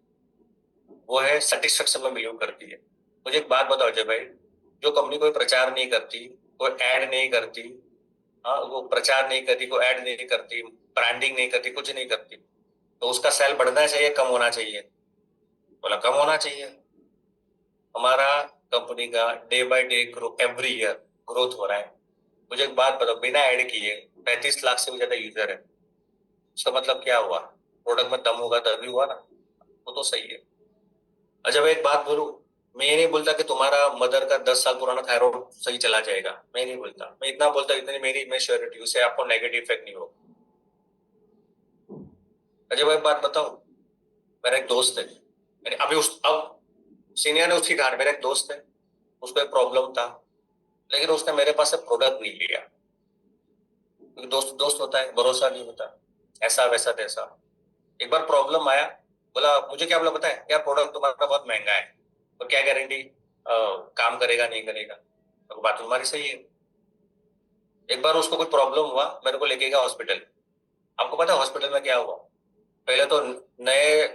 वो है सेटिस्फेक्शन में बिलीव करती है। मुझे एक बात बताओ अजय भाई, जो कंपनी कोई प्रचार नहीं करती, कोई ऐड नहीं करती, हाँ वो प्रचार नहीं करती, कोई ऐड नहीं करती, ब्रांडिंग नहीं करती, कुछ नहीं करती, तो उसका सेल बढ़ना चाहिए कम होना चाहिए? बोला कम होना चाहिए। हमारा कंपनी का day by day every year growth हो रहा है। मुझे एक बात बताओ, बिना ऐड किए 35 लाख से भी ज्यादा यूजर है, उसका मतलब क्या हुआ? प्रोडक्ट में दम होगा तभी हुआ ना, वो तो सही है। अच्छा मैं एक बात बोलूं, मैं ये नहीं बोलता कि तुम्हारा मदर का 10 साल पुराना थायराइड सही चला जाएगा, मैं नहीं बोलता, मैं इतना बोलता इतनी मेरी मैं श्योरिटी, उससे आपको नेगेटिव इफेक्ट नहीं हो। अजय भाई एक बात बताओ, मेरा एक दोस्त है, यानी अभी उस अब सीनियर ने उसकी कहा, मेरा एक दोस्त है, उसको एक प्रॉब्लम था, लेकिन उसने मेरे पास से प्रोडक्ट नहीं लिया, क्योंकि दोस्त दोस्त होता है, भरोसा नहीं होता, ऐसा वैसा तैसा। एक बार प्रॉब्लम आया, बोला मुझे क्या बोला पता है, यार प्रोडक्ट तुम्हारा बहुत महंगा है, तो क्या गारंटी काम करेगा नहीं करेगा? तो बात तुम्हारी सही है। एक बार उसको कोई प्रॉब्लम हुआ, मेरे को लेके गया हॉस्पिटल। आपको पता है हॉस्पिटल में क्या हुआ? पहले तो नए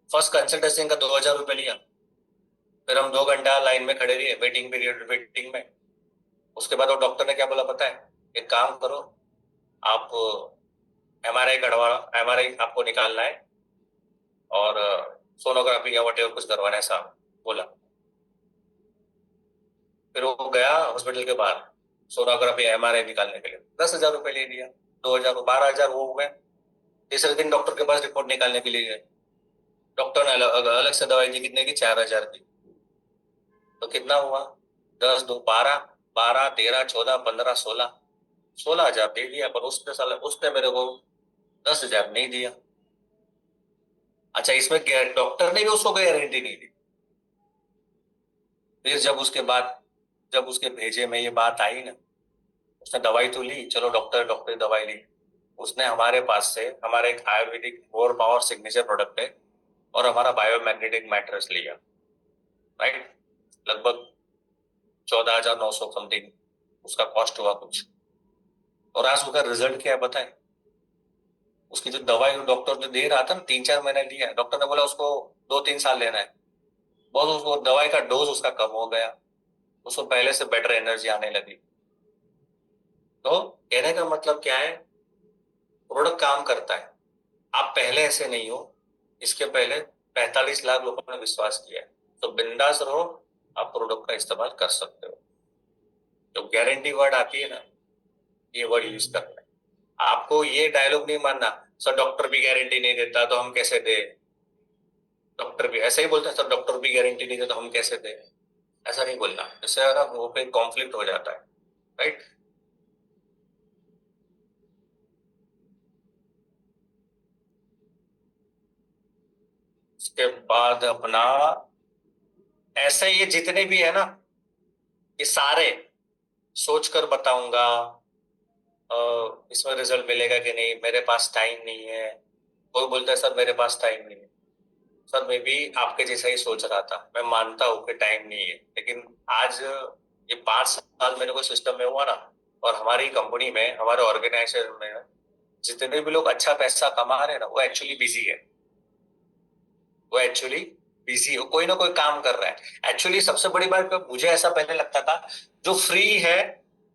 फर्स्ट कंसल्टेशन का 2,000 रुपये लिया, फिर हम 2 घंटा लाइन में खड़े रहे, वेटिंग पीरियड वेटिंग में। उसके बाद वो डॉक्टर ने क्या बोला पता है, एक काम करो आप, MRI कढ़वा, MRI आपको निकालना है, और सोनोग्राफी या वटेवर कुछ करवाना है साहब, बोला। फिर वो गया हॉस्पिटल के बाहर सोनोग्राफी MRI निकालने के लिए, 10,000 रुपये ले लिया, 2,000 12,000 वो हो गए। तीसरे दिन डॉक्टर के पास रिपोर्ट निकालने के लिए गए, डॉक्टर ने अलग से दवाई दी, कितने की? 4,000 की। तो कितना हुआ? 10 2 12, 12 13 14 15 16, 16,000 दे दिया, पर उसने मेरे को 10,000 नहीं दिया। अच्छा इसमें डॉक्टर ने भी उसको कोई गारंटी नहीं दी। फिर जब उसके भेजे में ये बात आई ना, उसने दवाई तो ली, चलो डॉक्टर दवाई ली, उसने हमारे पास से हमारा एक आयुर्वेदिक 4 पावर सिग्नेचर प्रोडक्ट है और हमारा बायोमैग्नेटिक मैट्रेस लिया, राइट, लगभग 14,900 समथिंग उसका कॉस्ट हुआ कुछ। और आज उसका रिजल्ट क्या है पता है? उसकी जो दवाई डॉक्टर ने दे रहा था ना, 3 4 महीने लिया, डॉक्टर ने बोला उसको 2 3 साल लेना है, बहुत उसको दवाई का डोज उसका कम हो गया, उसको पहले से बेटर एनर्जी आने लगी। तो कहने का मतलब क्या है, प्रोडक्ट काम करता है। आप पहले ऐसे नहीं हो, इसके पहले 45 लाख लोगों ने विश्वास किया है, तो बिंदास रहो, आप प्रोडक्ट का इस्तेमाल कर सकते हो। जो गारंटी वर्ड आती है ना, ये वर्ड यूज करना है। आपको ये डायलॉग नहीं मानना, सर डॉक्टर भी गारंटी नहीं देता तो हम कैसे दे, डॉक्टर भी ऐसा ही बोलता है, सर डॉक्टर भी गारंटी नहीं देता तो हम कैसे दे, ऐसा नहीं बोलना, इससे ना वो पे कॉन्फ्लिक्ट हो जाता है, राइट। उसके बाद अपना ऐसे ये जितने भी है ना, ये सारे सोच कर बताऊंगा, इसमें रिजल्ट मिलेगा कि नहीं, मेरे पास टाइम नहीं है। कोई बोलता है सर मेरे पास टाइम नहीं है, सर मैं भी आपके जैसा ही सोच रहा था, मैं मानता हूँ कि टाइम नहीं है, लेकिन आज ये 5 साल मेरे को सिस्टम में हुआ ना, और हमारी कंपनी में हमारे ऑर्गेनाइजेशन में जितने भी लोग अच्छा पैसा कमा रहे हैं ना, वो एक्चुअली बिजी है, वो एक्चुअली बिजी हो, कोई ना कोई काम कर रहा है। एक्चुअली सबसे बड़ी बात मुझे ऐसा पहले लगता था, जो फ्री है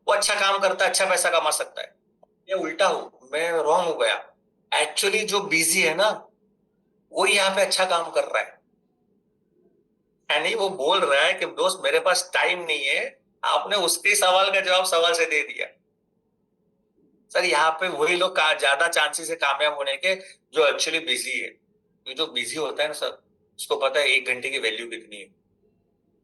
वो अच्छा काम करता है, अच्छा पैसा कमा सकता है। ये उल्टा हूं, मैं रॉन्ग हो गया। एक्चुअली जो बिजी है ना, वो यहाँ पे अच्छा काम कर रहा है, यानी वो बोल रहा है कि दोस्त मेरे पास टाइम नहीं है, आपने उसके सवाल का जवाब सवाल से दे दिया। सर यहाँ पे वही लोग ज्यादा चांसेस है कामयाब होने के, जो एक्चुअली बिजी है। ये जो बिजी होता है ना सर, उसको पता है 1 घंटे की वैल्यू कितनी है।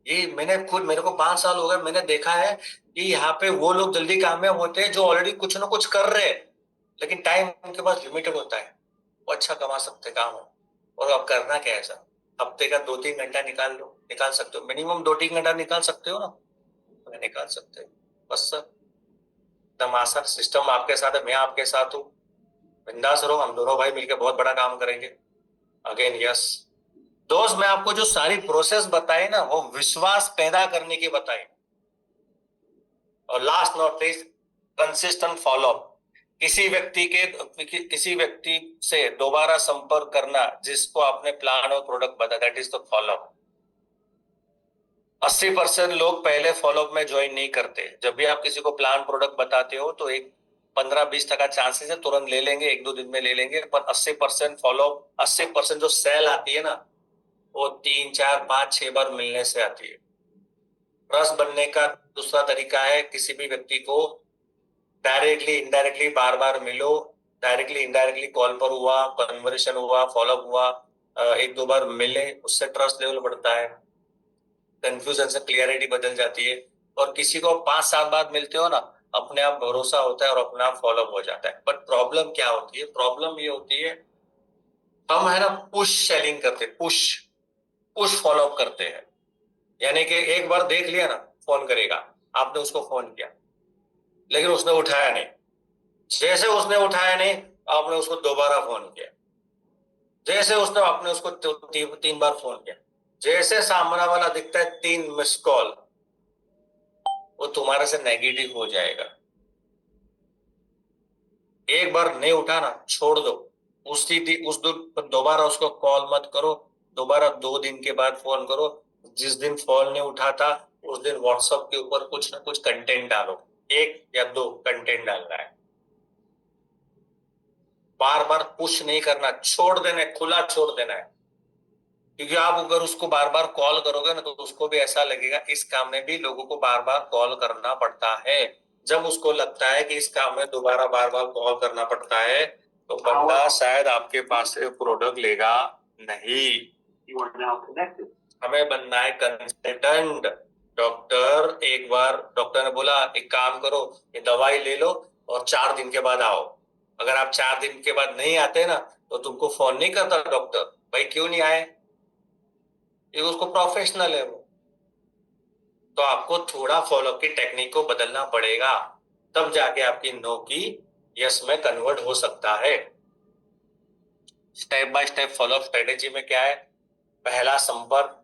ये मैंने खुद, मेरे को 5 साल हो गए, मैंने देखा है कि यहाँ पे वो लोग जल्दी कामयाब होते हैं जो ऑलरेडी कुछ ना कुछ कर रहे हैं, लेकिन टाइम उनके पास लिमिटेड होता है। वो अच्छा कमा सकते हैं काम है। और अब करना क्या है सर? हफ्ते का 2-3 घंटा निकाल लो, निकाल सकते हो, मिनिमम 2-3 घंटा निकाल सकते हो ना? तो निकाल सकते हो। बस सर, एकदम आसान सिस्टम आपके साथ है, मैं आपके साथ हूँ। बिंदास रहो, हम दोनों भाई मिलकर बहुत बड़ा काम करेंगे। अगेन यस दोस्त, मैं आपको जो सारी प्रोसेस बताई ना, वो विश्वास पैदा करने की बताई। और last not least, consistent follow up. किसी व्यक्ति से दोबारा संपर्क करना जिसको आपने प्लान और प्रोडक्ट बताया, दैट इज द फॉलोअप। 80% लोग पहले फॉलोअप में ज्वाइन नहीं करते। जब भी आप किसी को प्लान प्रोडक्ट बताते हो तो एक 15-20% चांसेस है तुरंत ले लेंगे, 1-2 दिन में ले लेंगे, पर 80% फॉलोअप, 80% जो सेल आती है ना, वो 3-4-5-6 बार मिलने से आती है। ट्रस्ट बनने का दूसरा तरीका है, किसी भी व्यक्ति को डायरेक्टली इनडायरेक्टली बार बार मिलो। डायरेक्टली इनडायरेक्टली कॉल पर हुआ, कन्वर्सेशन हुआ, फॉलोअप हुआ, 1-2 बार मिले, उससे ट्रस्ट लेवल बढ़ता है, कंफ्यूजन से क्लियरिटी बदल जाती है। और किसी को 5 साल बाद मिलते हो ना, अपने आप भरोसा होता है और अपने आप फॉलोअप हो जाता है। बट प्रॉब्लम क्या होती है? प्रॉब्लम ये होती है, हम है ना पुश सेलिंग करते, पुश पुश फॉलोअप करते हैं। यानी कि एक बार देख लिया ना, फोन करेगा, आपने उसको फोन किया, लेकिन उसने उठाया नहीं। जैसे उसने उठाया नहीं, आपने उसको दोबारा फोन किया। जैसे उसने आपने उसको 3 बार फोन किया, जैसे सामने वाला दिखता है 3 मिस कॉल, वो तुम्हारे से नेगेटिव हो जाएगा। एक बार नहीं उठाना, छोड़ दो। उस दिन दोबारा उसको कॉल मत करो। दोबारा 2 दिन के बाद फोन करो। जिस दिन फोन नहीं उठाता, उस दिन व्हाट्सएप के ऊपर कुछ ना कुछ कंटेंट डालो। 1 या 2 कंटेंट डालना है। बार बार पुश नहीं करना, छोड़ देना है, खुला छोड़ देना है। क्योंकि आप अगर उसको बार बार कॉल करोगे ना, तो उसको भी ऐसा लगेगा इस काम में भी लोगों को बार बार कॉल करना पड़ता है। जब उसको लगता है कि इस काम में दोबारा बार बार कॉल करना पड़ता है, तो बंदा शायद आपके पास से प्रोडक्ट लेगा नहीं। हमें बनना है कंसल्टेंट। डॉक्टर, एक बार डॉक्टर ने बोला एक काम करो, ये दवाई ले लो और 4 दिन के बाद आओ। अगर आप 4 दिन के बाद नहीं आते ना, तो तुमको फोन नहीं करता डॉक्टर, भाई क्यों नहीं आए? ये उसको प्रोफेशनल है वो। तो आपको थोड़ा फॉलोअप की टेक्निक को बदलना पड़ेगा, तब जाके आपकी नो की यस में कन्वर्ट हो सकता है। Step by step follow up strategy में क्या है? पहला संपर्क,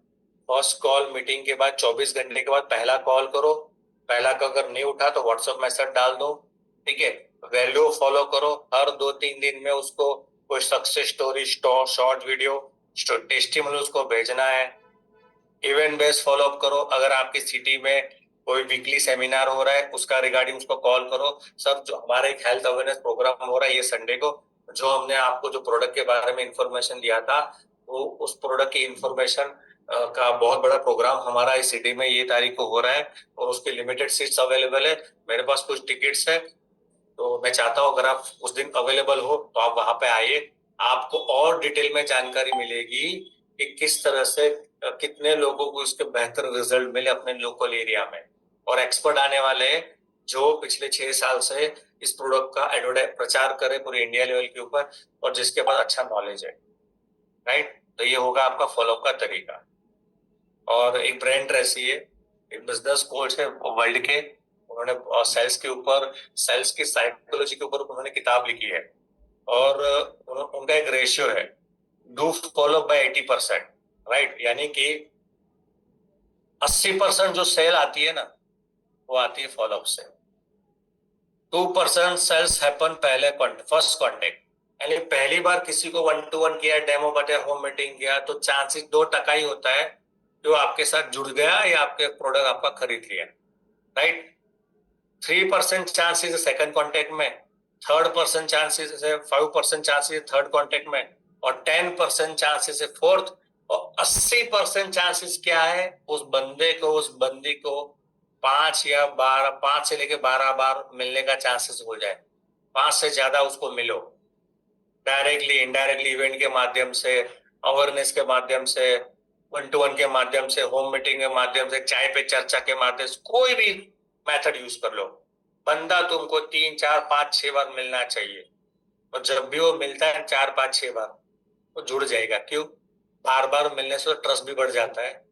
फर्स्ट कॉल, मीटिंग के बाद 24 घंटे के बाद पहला कॉल करो। पहला का अगर नहीं उठा तो व्हाट्सएप मैसेज डाल दो, ठीक है। वैल्यू फॉलो करो, हर 2-3 दिन में उसको कोई success story, short video, testimonial उसको भेजना है। इवेंट बेस्ड फॉलोअप करो। अगर आपकी सिटी में कोई वीकली सेमिनार हो रहा है, उसका रिगार्डिंग उसको कॉल करो। सर, जो हमारा एक हेल्थ अवेयरनेस प्रोग्राम हो रहा है ये संडे को, जो हमने आपको जो प्रोडक्ट के बारे में इंफॉर्मेशन दिया था, वो उस प्रोडक्ट की इंफॉर्मेशन का बहुत बड़ा प्रोग्राम हमारा इस सिटी में ये तारीख को हो रहा है, और उसके लिमिटेड सीट्स अवेलेबल है। मेरे पास कुछ टिकट्स है, तो मैं चाहता हूँ अगर आप उस दिन अवेलेबल हो तो आप वहां पे आइए। आपको और डिटेल में जानकारी मिलेगी कि किस तरह से कितने लोगों को इसके बेहतर रिजल्ट मिले अपने लोकल एरिया में। और एक्सपर्ट आने वाले हैं जो पिछले 6 साल से इस प्रोडक्ट का एडवर्टाइज प्रचार करे पूरे इंडिया लेवल के ऊपर, और जिसके पास अच्छा नॉलेज है, राइट। तो ये होगा आपका फॉलोअप का तरीका। और एक ब्रांड ट्रेसी है, एक बिजनेस कोच है वर्ल्ड के, उन्होंने सेल्स के ऊपर, सेल्स की साइकोलॉजी के ऊपर उन्होंने किताब लिखी है। और उनका एक रेशियो है, डू फॉलो बाय 80%, राइट। यानी कि 80% जो सेल आती है ना, वो आती है फॉलोअप से। 2% सेल्स हैपन पहले फर्स्ट कॉन्टेक्ट, यानी पहली बार किसी को 1-to-1 किया, डेमो बताया, होम मीटिंग किया, तो चांसेस 2% ही होता है जो आपके साथ जुड़ गया या आपके प्रोडक्ट आपका खरीद लिया, राइट। 3% चांसेस है सेकंड कॉन्टेक्ट में, 3rd% चांसेस है, 5% चांसेस है थर्ड कॉन्टेक्ट में, और 10% चांसेस है फोर्थ। और 80% चांसेस क्या है? उस बंदे को, उस बंदी को 5 से लेके 12 बार मिलने का चांसेस हो जाए। 5 से ज्यादा उसको मिलो, डायरेक्टली, इनडायरेक्टली, इवेंट के माध्यम से, अवेयरनेस के माध्यम से, 1-to-1 के माध्यम से, होम मीटिंग के माध्यम से, चाय पे चर्चा के माध्यम से, कोई भी मेथड यूज कर लो, बंदा तुमको 3, 4, 5, 6 बार मिलना चाहिए। और जब भी वो मिलता है 4, 5, 6 बार, वो जुड़ जाएगा। क्यों? बार बार मिलने से ट्रस्ट भी बढ़ जाता है।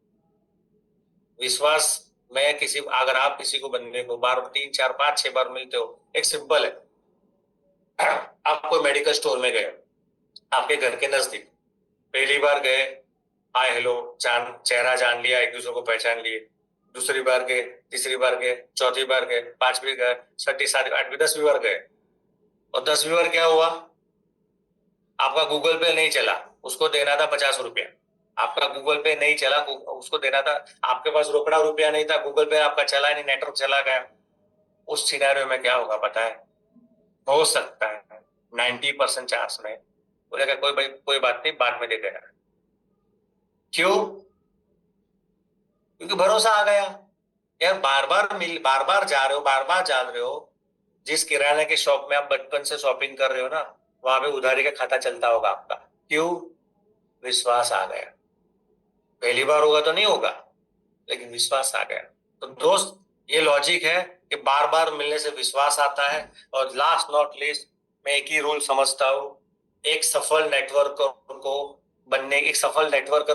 विश्वास में किसी, अगर आप किसी को बंदे को बार 3, 4, 5, 6 बार मिलते हो, एक सिंपल है। आप कोई मेडिकल स्टोर में गए, आपके घर के नजदीक, पहली बार गए, हाय हेलो, चेहरा जान लिया, एक दूसरे को पहचान लिए, दूसरी बार गए, तीसरी बार गए, चौथी बार गए, पांचवी गए, छठी, सातवीं, आठवीं, 10वीं बार गए, और 10वीं बार क्या हुआ? आपका गूगल पे नहीं चला, उसको देना था 50 रुपया। आपका गूगल पे नहीं चला, उसको देना था, आपके पास रोकड़ा रुपया नहीं था, गूगल पे आपका चला नहीं, नेटवर्क चला गया। उस सिनेरियो में क्या होगा पता है? हो सकता है 90% चांस में बोलेगा कोई भाई कोई बात नहीं, बाद में दे देना। क्यों? क्योंकि भरोसा आ गया। यार बार बार जा रहे हो, बार बार जा रहे हो, जिस किराने के शॉप में आप बचपन से शॉपिंग कर रहे हो ना, वहां पे उधारी का खाता चलता होगा आपका। क्यों? विश्वास आ गया। पहली बार होगा तो नहीं होगा, लेकिन विश्वास आ गया। तो दोस्त, ये लॉजिक है कि बार बार मिलने से विश्वास आता है। और लास्ट नॉट लीस्ट, मैं एक ही रूल समझता हूँ, एक सफल नेटवर्कर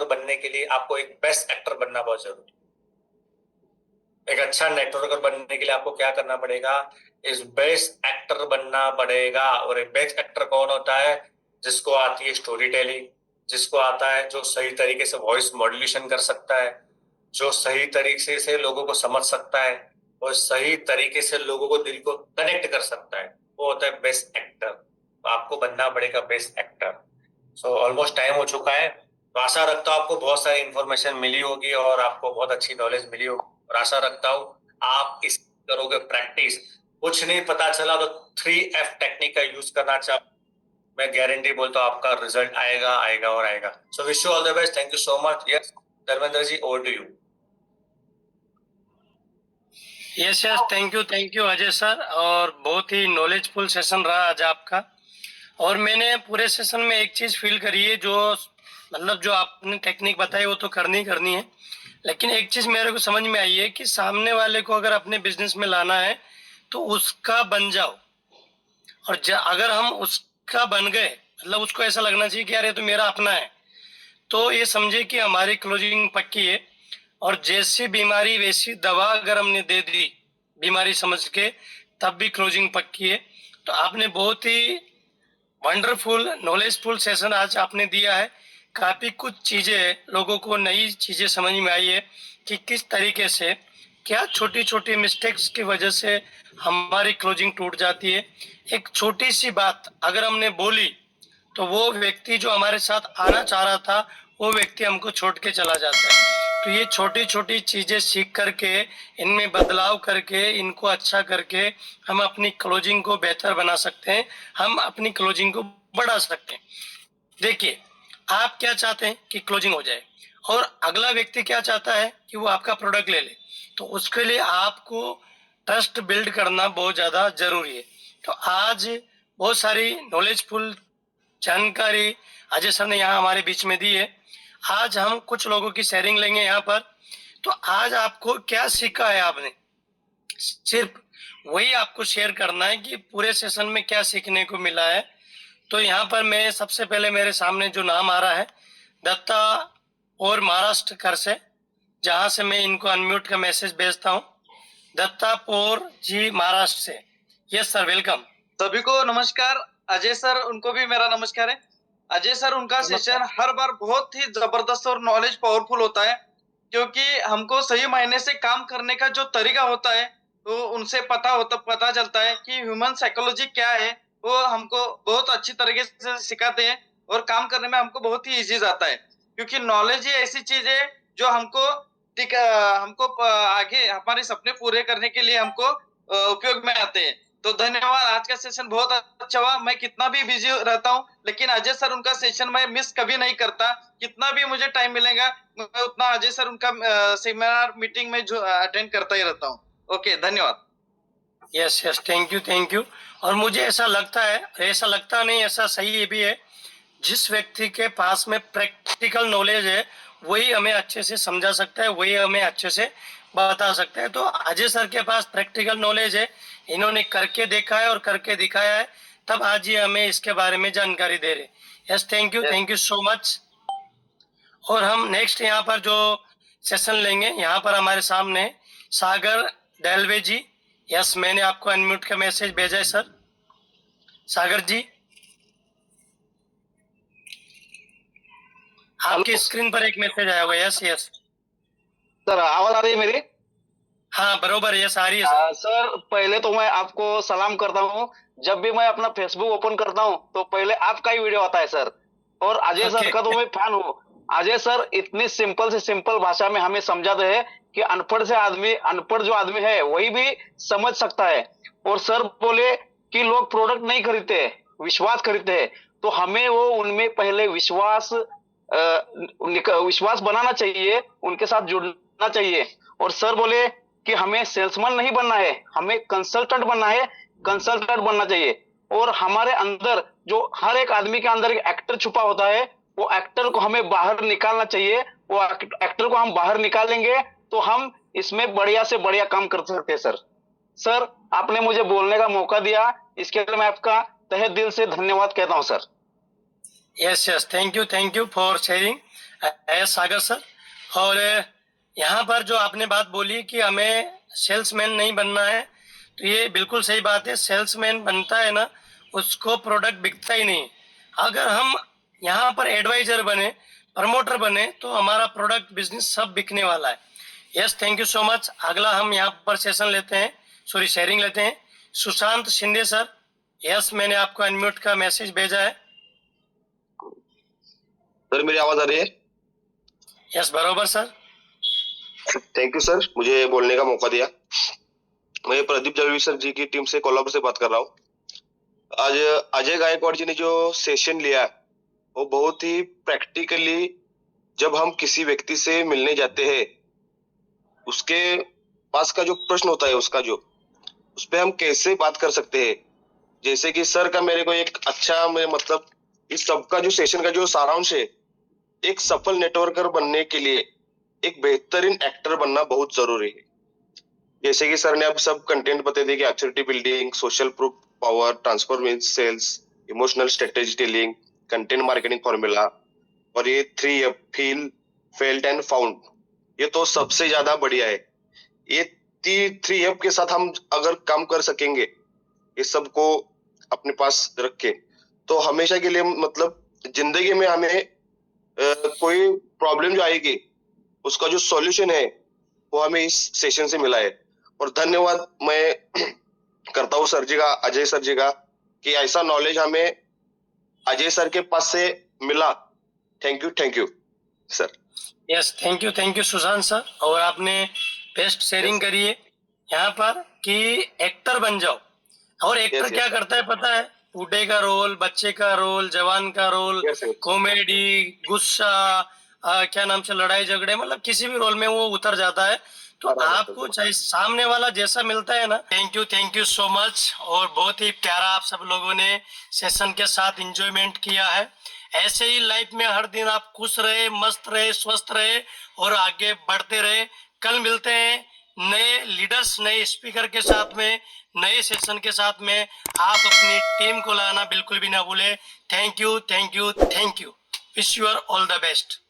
बनने के लिए आपको एक बेस्ट एक्टर बनना बहुत जरूरी है। एक अच्छा नेटवर्कर बनने के लिए आपको क्या करना पड़ेगा? इस बेस्ट एक्टर बनना पड़ेगा। और एक बेस्ट एक्टर कौन होता है? जिसको आती है स्टोरी टेलिंग, जिसको आता है, जो सही तरीके से वॉइस मॉड्यूलेशन कर सकता है, जो सही तरीके से लोगों को समझ सकता है और सही तरीके से लोगों को दिल को कनेक्ट कर सकता है, वो होता है बेस्ट एक्टर। तो आपको बनना पड़ेगा best actor. So almost time हो चुका है, तो आशा रखता हूँ आपको बहुत सारी इंफॉर्मेशन मिली होगी और आपको बहुत अच्छी नॉलेज मिली होगी। और आशा रखता हूँ आप इस करोगे प्रैक्टिस। कुछ नहीं पता चला तो 3F टेक्निक का यूज करना चाहो, मैं गारंटी बोलता हूँ आपका रिजल्ट आएगा आएगा और आएगा। So wish you all the best. Thank you so much. Yes Dharmendra ji, over to you. Yes yes, thank you Ajay sir, और बहुत ही नॉलेजफुल सेशन रहा आज आपका। और मैंने पूरे सेशन में एक चीज फील करी है, जो मतलब जो आपने टेक्निक बताई वो तो करनी है, लेकिन एक चीज मेरे को समझ में आई है कि सामने वाले को अगर अपने बिजनेस में लाना है तो उसका बन जाओ। और अगर हम उसका बन गए, मतलब उसको ऐसा लगना चाहिए कि यार ये तो मेरा अपना है, तो ये समझे कि हमारी क्लोजिंग पक्की है। और जैसी बीमारी वैसी दवा अगर हमने दे दी बीमारी समझ के, तब भी क्लोजिंग पक्की है। तो आपने बहुत ही वंडरफुल नॉलेजफुल सेशन आज आपने दिया है। काफी कुछ चीजें, लोगों को नई चीजें समझ में आई है कि किस तरीके से क्या छोटी छोटी मिस्टेक्स की वजह से हमारी क्लोजिंग टूट जाती है। एक छोटी सी बात अगर हमने बोली तो वो व्यक्ति जो हमारे साथ आना चाह रहा था, वो व्यक्ति हमको छोड़ के चला जाता है। तो ये छोटी छोटी चीजें सीख करके, इनमें बदलाव करके, इनको अच्छा करके हम अपनी क्लोजिंग को बेहतर बना सकते हैं, हम अपनी क्लोजिंग को बढ़ा सकते हैं। देखिए, आप क्या चाहते हैं कि क्लोजिंग हो जाए, और अगला व्यक्ति क्या चाहता है कि वो आपका प्रोडक्ट ले ले। तो उसके लिए आपको ट्रस्ट बिल्ड करना बहुत ज्यादा जरूरी है। तो आज बहुत सारी नॉलेजफुल जानकारी अजय सर ने यहाँ हमारे बीच में दी है। आज हम कुछ लोगों की शेयरिंग लेंगे यहाँ पर। तो आज आपको क्या सीखा है आपने, सिर्फ वही आपको शेयर करना है कि पूरे सेशन में क्या सीखने को मिला है। तो यहाँ पर मैं सबसे पहले, मेरे सामने जो नाम आ रहा है, दत्ता और महाराष्ट्र कर से, जहां से मैं इनको अनम्यूट का मैसेज भेजता हूँ। दत्ता पोर जी महाराष्ट्र से। Yes sir, welcome. सभी को नमस्कार। अजय सर, उनको भी मेरा नमस्कार है। अजय सर, उनका सेशन हर बार बहुत ही जबरदस्त और नॉलेज पावरफुल होता है, क्योंकि हमको सही मायने से काम करने का जो तरीका होता है, तो उनसे पता चलता है कि ह्यूमन साइकोलॉजी क्या है। वो हमको बहुत अच्छी तरीके से सिखाते हैं और काम करने में हमको बहुत ही इजी जाता है, क्योंकि नॉलेज ही ऐसी चीज है जो हमको आगे हमारे सपने पूरे करने के लिए हमको उपयोग में आते हैं। तो धन्यवाद। आज का सेशन बहुत अच्छा हुआ। मैं कितना भी बिजी रहता हूँ, लेकिन अजय सर उनका सेशन मैं मिस कभी नहीं करता। कितना भी मुझे टाइम मिलेगा, मैं उतना अजय सर उनका सेमिनार मीटिंग में जो अटेंड करता ही रहता हूँ। ओके, धन्यवाद। Yes yes, thank you. और मुझे ऐसा लगता है, ऐसा लगता नहीं, ऐसा सही ये भी है, जिस व्यक्ति के पास में प्रैक्टिकल नॉलेज है वही हमें अच्छे से समझा सकता है, वही हमें अच्छे से बता सकता है। तो अजय सर के पास प्रैक्टिकल नॉलेज है, इन्होंने करके देखा है और करके दिखाया है, तब आज ये हमें इसके बारे में जानकारी दे रहे। Yes, thank you so much. और हम नेक्स्ट यहाँ पर जो सेशन लेंगे, यहाँ पर हमारे सामने सागर डेलवे जी। यस, मैंने आपको अनम्यूट का मैसेज भेजा है सर। सागर जी, आपकी स्क्रीन पर एक मैसेज आया हुआ है। यस यस सर, आवाज आ रही है मेरी? हाँ बरोबर, यस आ रही है सर। सर, पहले तो मैं आपको सलाम करता हूँ। जब भी मैं अपना फेसबुक ओपन करता हूँ तो पहले आपका ही वीडियो आता है सर। और अजय सर Okay. का तो मैं फैन हूँ। अजय सर इतनी सिंपल से सिंपल भाषा में हमें समझाते हैं कि अनपढ़ जो आदमी है वही भी समझ सकता है। और सर बोले कि लोग प्रोडक्ट नहीं खरीदते, विश्वास खरीदते हैं। तो हमें वो उनमें पहले विश्वास बनाना चाहिए, उनके साथ जुड़ना चाहिए। और सर बोले कि हमें सेल्समैन नहीं बनना है, हमें कंसल्टेंट बनना है, कंसल्टेंट बनना चाहिए। और हमारे अंदर जो हर एक आदमी के अंदर एक एक्टर छुपा होता है, वो एक्टर को हमें बाहर निकालना चाहिए। वो एक्टर को हम बाहर निकालेंगे तो हम इसमें बढ़िया से बढ़िया काम कर सकते हैं सर। सर, आपने मुझे बोलने का मौका दिया, इसके लिए मैं आपका तहे दिल से धन्यवाद कहता हूं sir. Yes yes, thank you for sharing Sagar sir. और यहाँ पर जो आपने बात बोली कि हमें सेल्समैन नहीं बनना है, तो ये बिल्कुल सही बात है। सेल्समैन बनता है ना, उसको प्रोडक्ट बिकता ही नहीं। अगर हम यहाँ पर एडवाइजर बने, प्रमोटर बने, तो हमारा प्रोडक्ट बिजनेस सब बिकने वाला है। Yes, thank you so much. अगला हम यहाँ पर सेशन लेते हैं, सॉरी शेयरिंग लेते हैं। सुशांत शिंदे सर। यस, मैंने आपको अनम्यूट का मैसेज भेजा है। सर, मेरी आवाज आ रही है? यस बरोबर सर। थैंक यू सर, मुझे बोलने का मौका दिया। मैं प्रदीप जावी सर जी की टीम से कोल्हापुर से बात कर रहा हूँ। आज अजय गायकवाड़ जी ने जो सेशन लिया वो बहुत ही प्रैक्टिकली, जब हम किसी व्यक्ति से मिलने जाते हैं उसके पास का जो प्रश्न होता है उसका जो उस पे हम कैसे बात कर सकते हैं। जैसे कि सर का मेरे को एक अच्छा मतलब इस सबका जो सेशन का जो सारांश है, एक सफल नेटवर्कर बनने के लिए एक बेहतरीन एक्टर बनना बहुत जरूरी है। जैसे कि सर ने अब सब कंटेंट बता दिए कि activity building, social proof power, transformation sales, emotional strategy telling, content marketing formula और ये 3F feel, felt and found, ये तो सबसे ज्यादा बढ़िया है। ये 3F के साथ हम अगर काम कर सकेंगे, ये सबको अपने पास रख के, तो हमेशा के लिए मतलब जिंदगी में हमें कोई प्रॉब्लम जो आएगी उसका जो सॉल्यूशन है वो हमें इस सेशन से मिला है। और धन्यवाद मैं करता हूँ सर जी का, अजय सर जी का, कि ऐसा नॉलेज हमें अजय सर के पास से मिला। Thank you sir. Yes, thank you Sushant sir. और आपने बेस्ट शेयरिंग करी है यहाँ पर कि एक्टर बन जाओ। और एक्टर क्या करता है पता है? बूढ़े का रोल, बच्चे का रोल, जवान का रोल, कॉमेडी, गुस्सा, क्या नाम से, लड़ाई झगड़े, मतलब किसी भी रोल में वो उतर जाता है। तो आपको चाहे सामने वाला जैसा मिलता है ना। Thank you so much. और बहुत ही प्यारा आप सब लोगों ने सेशन के साथ एंजॉयमेंट किया है। ऐसे ही लाइफ में हर दिन आप खुश रहे, मस्त रहे, स्वस्थ रहे और आगे बढ़ते रहे। कल मिलते हैं नए लीडर्स, नए स्पीकर के साथ में, नए सेशन के साथ में। आप अपनी टीम को लाना बिल्कुल भी ना भूले। Thank you. Wish you are all the best.